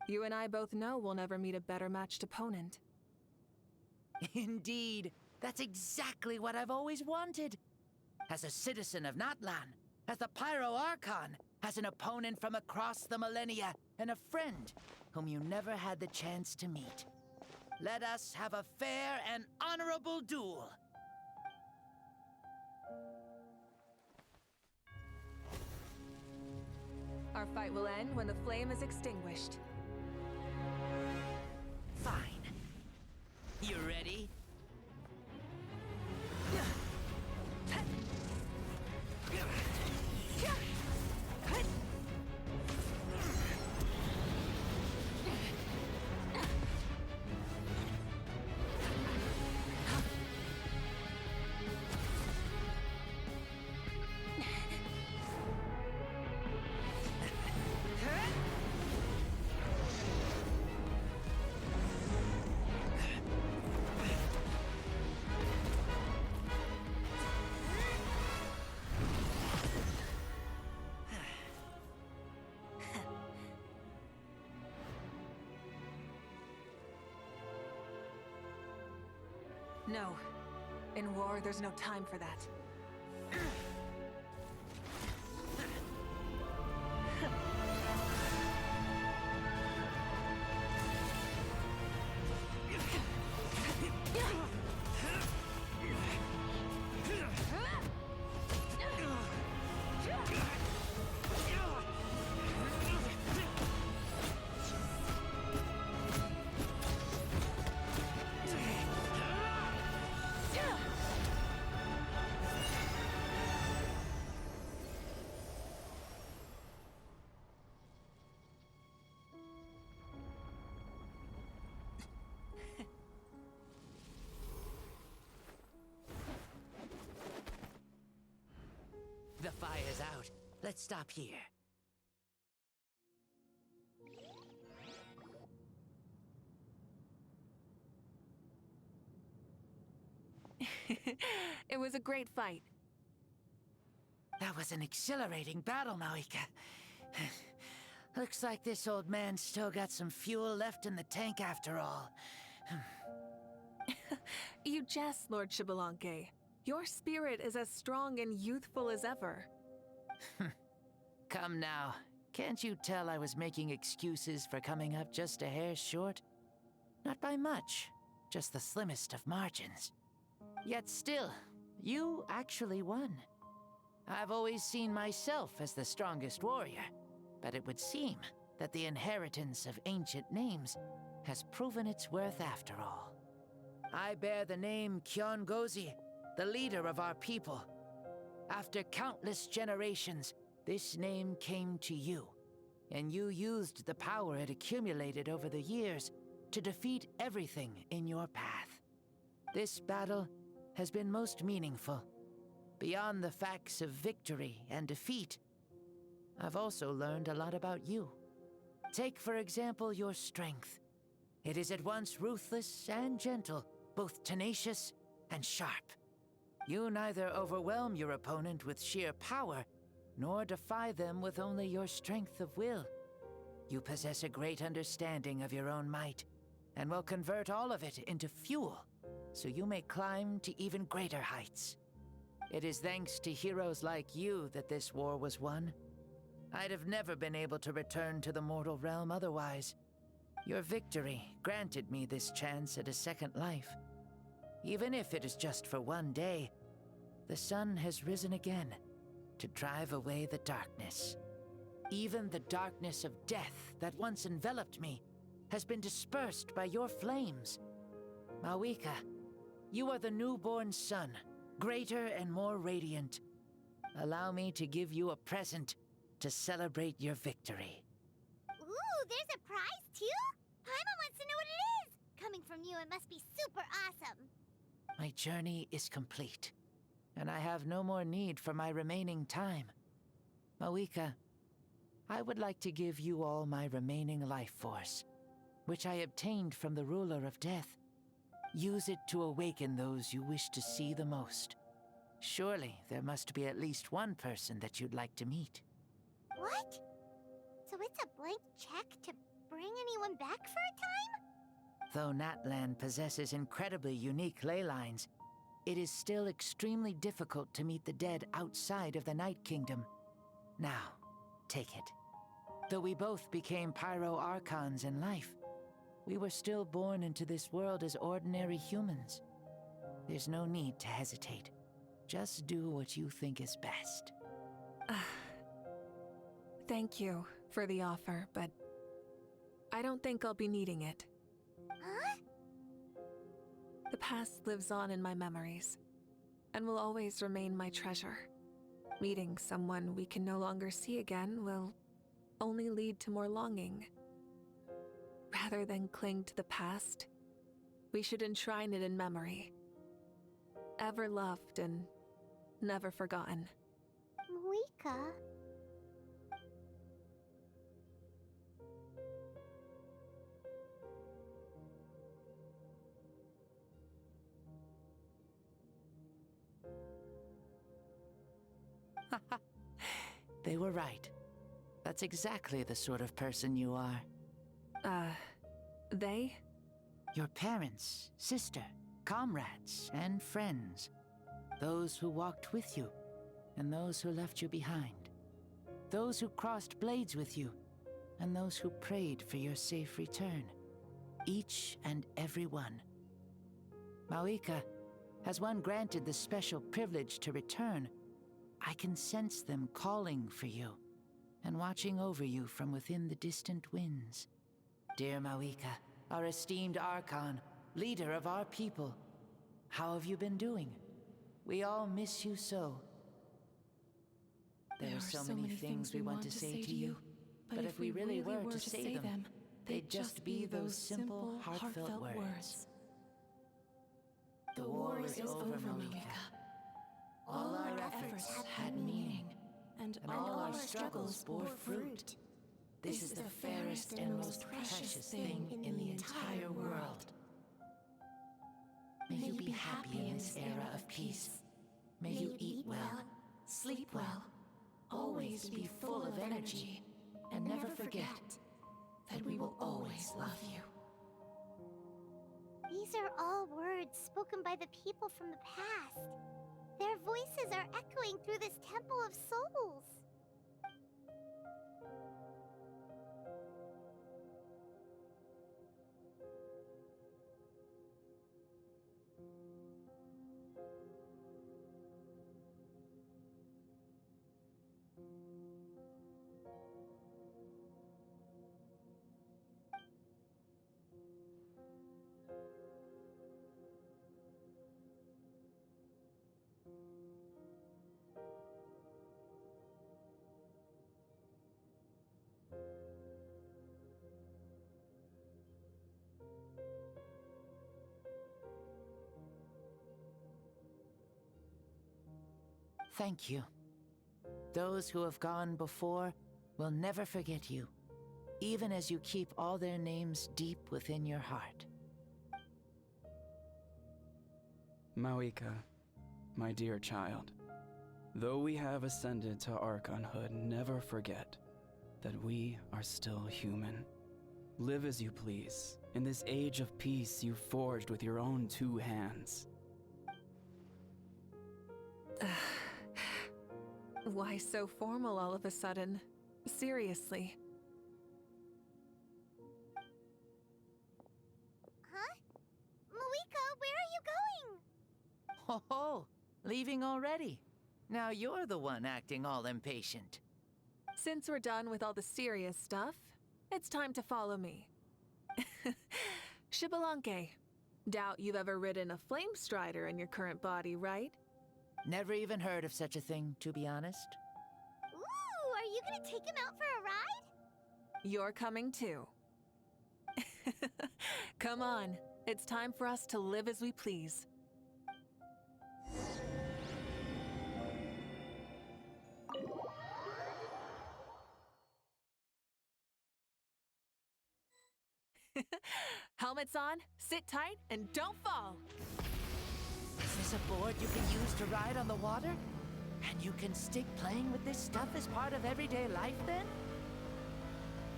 You and I both know we'll never meet a better matched opponent. Indeed, that's exactly what I've always wanted. As a citizen of Natlan, as the Pyro Archon, as an opponent from across the millennia, and a friend whom you never had the chance to meet. Let us have a fair and honorable duel. Our fight will end when the flame is extinguished. Fine. You ready? No. In war, there's no time for that. The fire's out. Let's stop here. It was a great fight. That was an exhilarating battle, Mawika. Looks like this old man's still got some fuel left in the tank after all. You jest, Lord Xbalanque. Your spirit is as strong and youthful as ever. Come now. Can't you tell I was making excuses for coming up just a hair short? Not by much, just the slimmest of margins. Yet still, you actually won. I've always seen myself as the strongest warrior, but it would seem that the inheritance of ancient names has proven its worth after all. I bear the name Kiongozi, the leader of our people. After countless generations, this name came to you, and you used the power it accumulated over the years to defeat everything in your path. This battle has been most meaningful. Beyond the facts of victory and defeat, I've also learned a lot about you. Take, for example, your strength. It is at once ruthless and gentle, both tenacious and sharp. You neither overwhelm your opponent with sheer power, nor defy them with only your strength of will. You possess a great understanding of your own might, and will convert all of it into fuel, so you may climb to even greater heights. It is thanks to heroes like you that this war was won. I'd have never been able to return to the mortal realm otherwise. Your victory granted me this chance at a second life. Even if it is just for one day, the sun has risen again to drive away the darkness. Even the darkness of death that once enveloped me has been dispersed by your flames. Mawika, you are the newborn sun, greater and more radiant. Allow me to give you a present to celebrate your victory. Ooh, there's a prize too? Paimon wants to know what it is! Coming from you, it must be super awesome. My journey is complete, and I have no more need for my remaining time. Mawika, I would like to give you all my remaining life force, which I obtained from the ruler of death. Use it to awaken those you wish to see the most. Surely there must be at least one person that you'd like to meet. What? So it's a blank check to bring anyone back for a time? Though Natlan possesses incredibly unique ley lines, it is still extremely difficult to meet the dead outside of the Night Kingdom. Now, take it. Though we both became Pyro Archons in life, we were still born into this world as ordinary humans. There's no need to hesitate. Just do what you think is best. Thank you for the offer, but I don't think I'll be needing it. Huh? The past lives on in my memories, and will always remain my treasure. Meeting someone we can no longer see again will only lead to more longing. Rather than cling to the past, we should enshrine it in memory. Ever loved and never forgotten. Mawika? They were right. That's exactly the sort of person you are. They? Your parents, sister, comrades, and friends. Those who walked with you, and those who left you behind. Those who crossed blades with you, and those who prayed for your safe return. Each and every one. Mawika, has one granted the special privilege to return, I can sense them calling for you, and watching over you from within the distant winds. Dear Mawika, our esteemed Archon, leader of our people, how have you been doing? We all miss you so. There are so many things we want to say to you, but if we really were to say them, they'd just be those simple, heartfelt words. The war is over, Mawika. All our efforts had meaning, and all our struggles bore fruit. This is the fairest and most precious thing in the entire world. May you be happy in this era of peace. May you eat well, sleep well, always be full of energy, and never forget that we will always love you. These are all words spoken by the people from the past. Their voices are echoing through this Temple of Souls. Thank you. Those who have gone before will never forget you, even as you keep all their names deep within your heart. Mawika, my dear child, though we have ascended to Archonhood, never forget that we are still human. Live as you please, in this age of peace you forged with your own 2 hands. Why so formal all of a sudden? Seriously. Huh? Mawika, where are you going? Ho ho! Leaving already? Now you're the one acting all impatient. Since we're done with all the serious stuff, it's time to follow me. Shibalanke, doubt you've ever ridden a flame strider in your current body, right? Never even heard of such a thing, to be honest. Ooh, are you gonna take him out for a ride? You're coming too. Come on, it's time for us to live as we please. Helmets on, sit tight, and don't fall! Is this a board you can use to ride on the water? And you can stick playing with this stuff as part of everyday life then?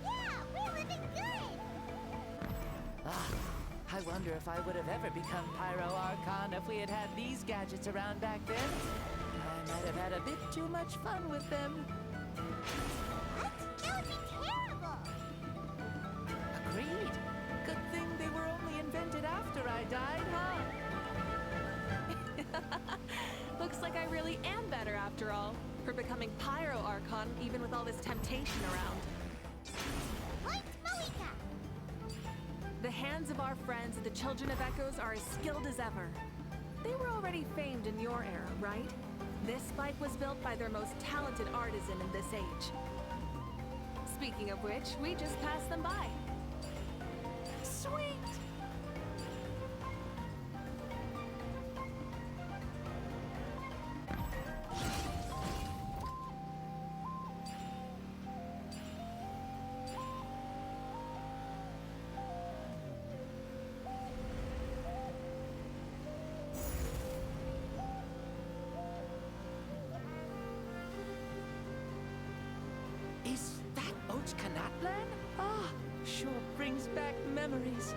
Yeah, we're living good! Ah, I wonder if I would have ever become Pyro Archon if we had had these gadgets around back then. I might have had a bit too much fun with them. What? That would be terrible! Agreed. Good thing they were only invented after I died, huh? Looks like I really am better after all, for becoming Pyro Archon even with all this temptation around. Point Malika! The hands of our friends at the Children of Echoes are as skilled as ever. They were already famed in your era, right? This bike was built by their most talented artisan in this age. Speaking of which, we just passed them by. Sweet! Is that Ochkanatlan? Ah, sure brings back memories.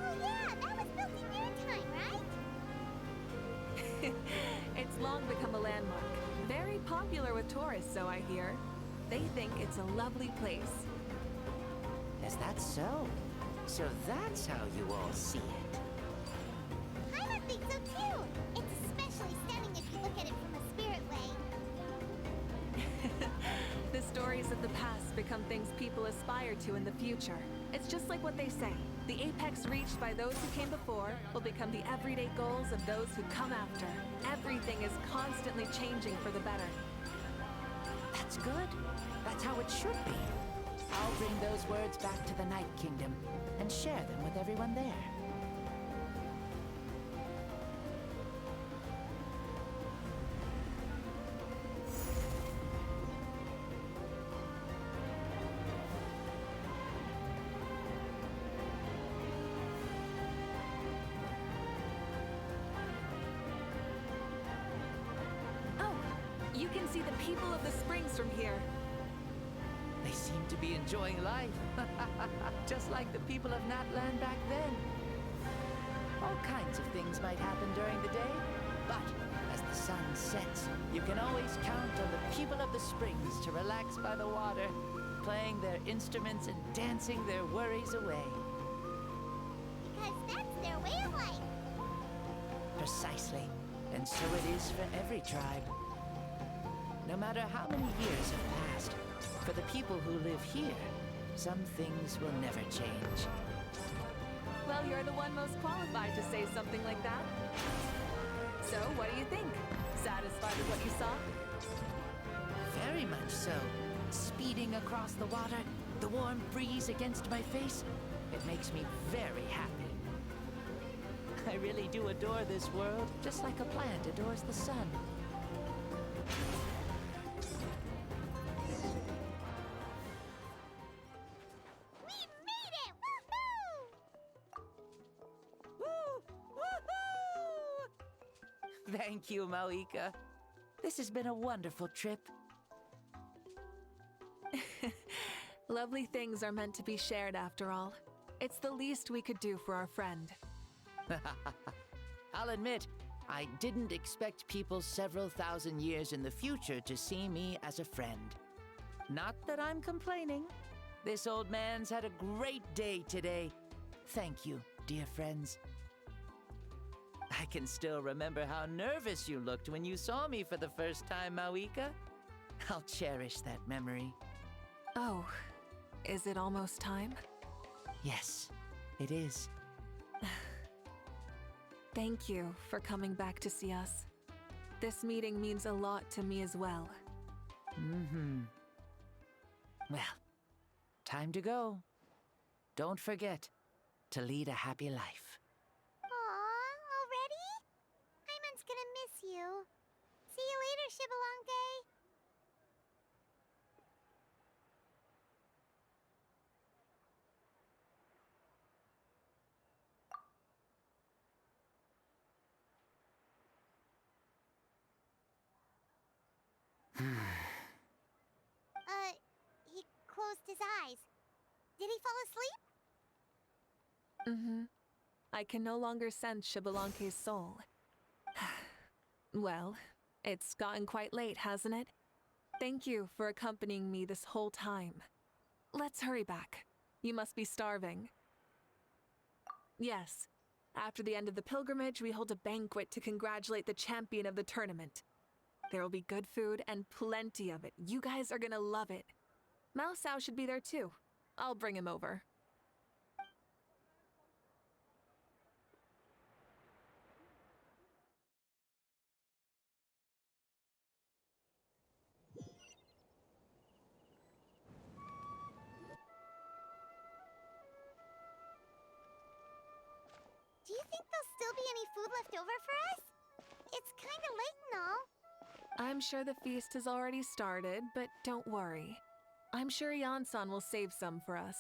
Oh yeah, that was built in your time, right? It's long become a landmark. Very popular with tourists, so I hear. They think it's a lovely place. Is that so? So that's how you all see it. I think so too! It's especially stunning if you look at it from a spirit way. The stories of the past become things people aspire to in the future. It's just like what they say. The apex reached by those who came before will become the everyday goals of those who come after. Everything is constantly changing for the better. That's good. That's how it should be. I'll bring those words back to the Night Kingdom and share them with everyone there. You can see the people of the springs from here. They seem to be enjoying life. Just like the people of Natlan back then. All kinds of things might happen during the day, but as the sun sets, you can always count on the people of the springs to relax by the water, playing their instruments and dancing their worries away. Because that's their way of life. Precisely. And so it is for every tribe. No matter how many years have passed, for the people who live here, some things will never change. Well, you're the one most qualified to say something like that. So, what do you think? Satisfied with what you saw? Very much so. Speeding across the water, the warm breeze against my face, it makes me very happy. I really do adore this world, just like a plant adores the sun. Thank you, Mauika. This has been a wonderful trip. Lovely things are meant to be shared after all. It's the least we could do for our friend. I'll admit, I didn't expect people several thousand years in the future to see me as a friend. Not that I'm complaining. This old man's had a great day today. Thank you, dear friends. I can still remember how nervous you looked when you saw me for the first time, Mauika. I'll cherish that memory. Oh, is it almost time? Yes, it is. Thank you for coming back to see us. This meeting means a lot to me as well. Well, time to go. Don't forget to lead a happy life. Aw, already? Paimon's gonna miss you. See you later, Shibalonke. He closed his eyes. Did he fall asleep? I can no longer sense Shibalonke's soul. Well, it's gotten quite late, hasn't it? Thank you for accompanying me this whole time. Let's hurry back. You must be starving. Yes. After the end of the pilgrimage, we hold a banquet to congratulate the champion of the tournament. There will be good food and plenty of it. You guys are gonna love it. Mao Sao should be there too. I'll bring him over. Do you think there'll still be any food left over for us? It's kinda late and all. I'm sure the feast has already started, but don't worry. I'm sure Yansan will save some for us.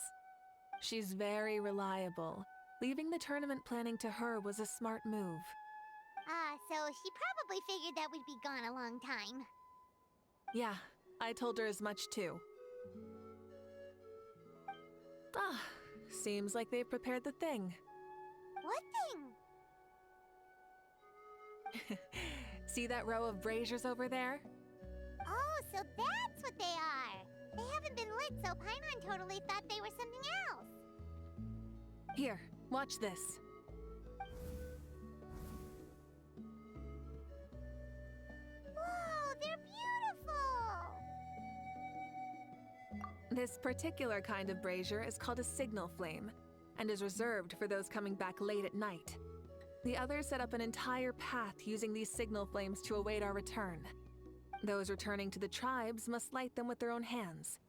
She's very reliable. Leaving the tournament planning to her was a smart move. So she probably figured that we'd be gone a long time. Yeah, I told her as much too. Ah, seems like they've prepared the thing. What thing? See that row of braziers over there? Oh, so that's what they are. They haven't been lit, so Paimon totally thought they were something else. Here, watch this. Whoa, they're beautiful! This particular kind of brazier is called a signal flame, and is reserved for those coming back late at night. The others set up an entire path using these signal flames to await our return. Those returning to the tribes must light them with their own hands.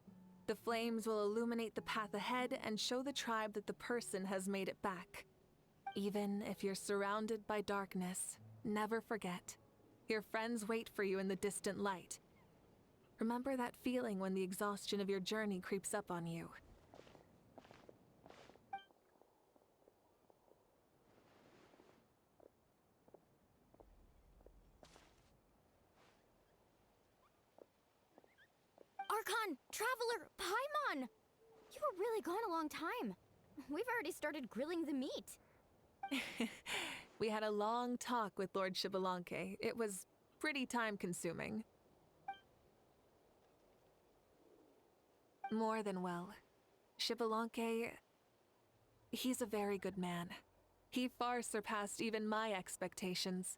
The flames will illuminate the path ahead and show the tribe that the person has made it back. Even if you're surrounded by darkness, never forget. Your friends wait for you in the distant light. Remember that feeling when the exhaustion of your journey creeps up on you. Archon! Traveler! Paimon! You were really gone a long time. We've already started grilling the meat. We had a long talk with Lord Shibalonke. It was pretty time-consuming. More than well. Shibalonke, he's a very good man. He far surpassed even my expectations.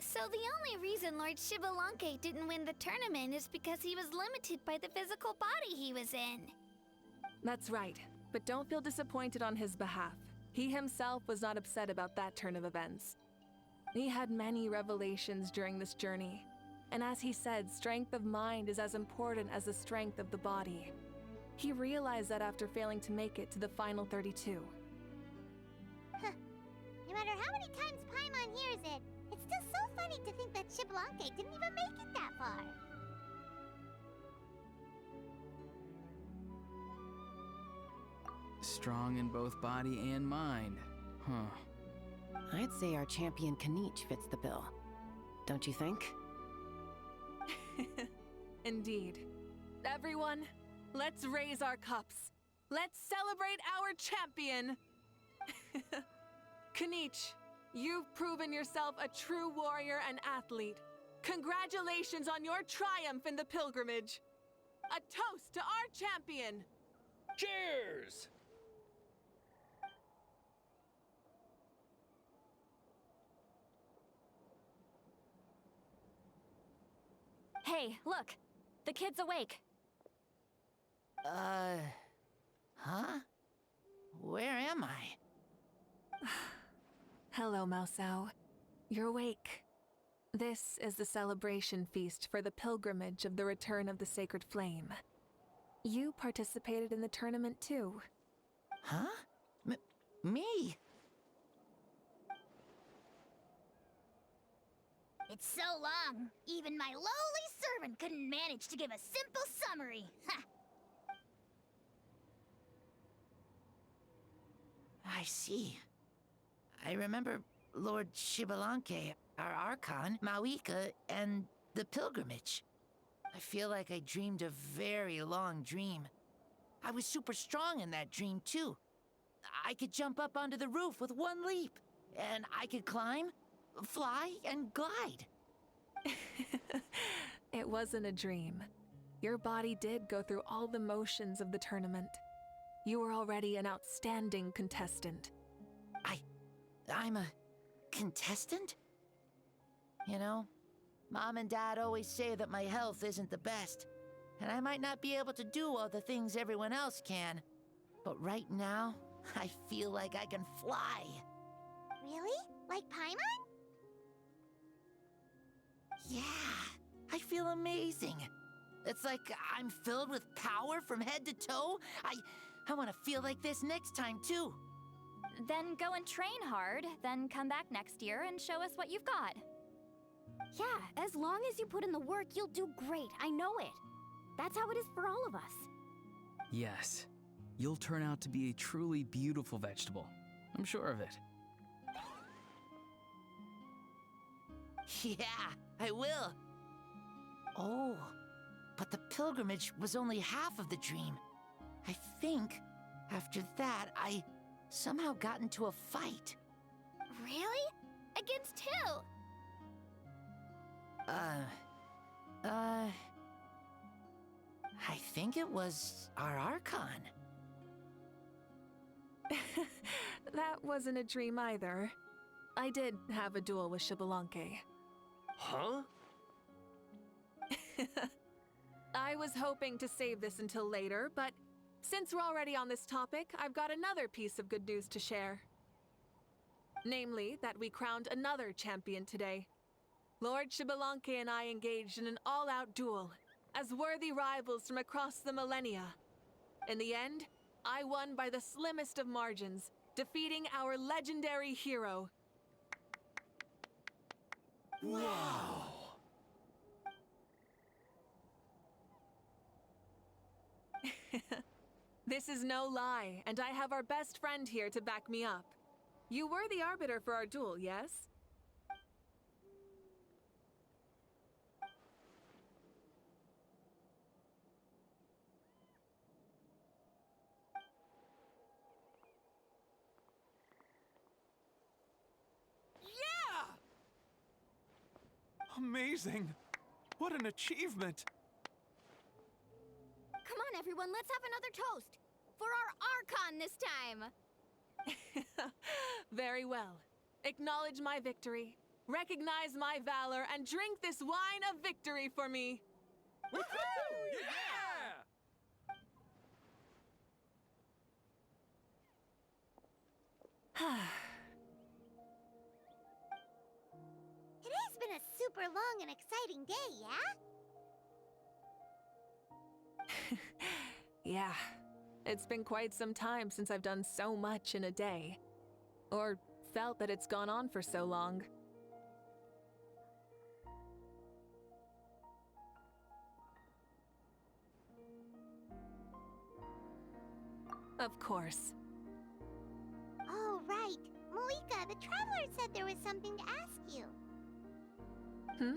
So the only reason Lord Shibalonke didn't win the tournament is because he was limited by the physical body he was in. That's right, but don't feel disappointed on his behalf. He himself was not upset about that turn of events. He had many revelations during this journey, and as he said, strength of mind is as important as the strength of the body. He realized that after failing to make it to the final 32. No matter how many times Paimon hears it, it's still so funny to think that Xbalanque didn't even make it that far. Strong in both body and mind. Huh. I'd say our champion Kanich fits the bill. Don't you think? Indeed. Everyone, let's raise our cups. Let's celebrate our champion! Kanich, you've proven yourself a true warrior and athlete. Congratulations on your triumph in the pilgrimage. A toast to our champion! Cheers! Hey, look! The kid's awake. Huh? Where am I? Hello, Mausau. You're awake. This is the celebration feast for the pilgrimage of the return of the Sacred Flame. You participated in the tournament too. Huh? Me? It's so long, even my lowly servant couldn't manage to give a simple summary. Ha! I see. I remember Lord Xbalanque, our Archon, Mawika, and the pilgrimage. I feel like I dreamed a very long dream. I was super strong in that dream, too. I could jump up onto the roof with one leap, and I could climb, fly, and glide. It wasn't a dream. Your body did go through all the motions of the tournament. You were already an outstanding contestant. I'm a contestant? You know, Mom and Dad always say that my health isn't the best, and I might not be able to do all the things everyone else can. But right now, I feel like I can fly. Really? Like Paimon? Yeah, I feel amazing. It's like I'm filled with power from head to toe. I want to feel like this next time, too. Then go and train hard, then come back next year and show us what you've got. Yeah, as long as you put in the work, you'll do great. I know it. That's how it is for all of us. Yes. You'll turn out to be a truly beautiful vegetable. I'm sure of it. Yeah, I will. Oh, but the pilgrimage was only half of the dream. I think after that, I somehow got into a fight. Really? Against who? I think it was our Archon. That wasn't a dream either. I did have a duel with Xbalanque. Huh? I was hoping to save this until later, but since we're already on this topic, I've got another piece of good news to share. Namely, that we crowned another champion today. Lord Xbalanque and I engaged in an all-out duel, as worthy rivals from across the millennia. In the end, I won by the slimmest of margins, defeating our legendary hero. Wow! This is no lie, and I have our best friend here to back me up. You were the arbiter for our duel, yes? Yeah! Amazing! What an achievement! Come on, everyone, let's have another toast. For our Archon this time. Very well. Acknowledge my victory, recognize my valor, and drink this wine of victory for me. Woohoo! Yeah! Today's been a super long and exciting day, yeah? Yeah, it's been quite some time since I've done so much in a day. Or felt that it's gone on for so long. Of course. Oh, right. Moika, the Traveler said there was something to ask you. Hmm?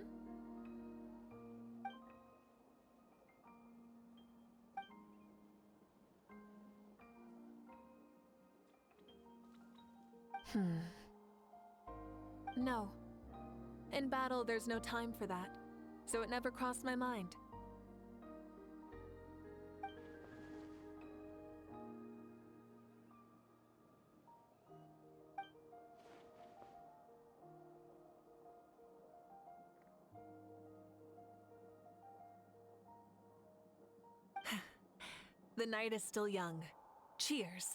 No. In battle, there's no time for that, so it never crossed my mind. The night is still young. Cheers.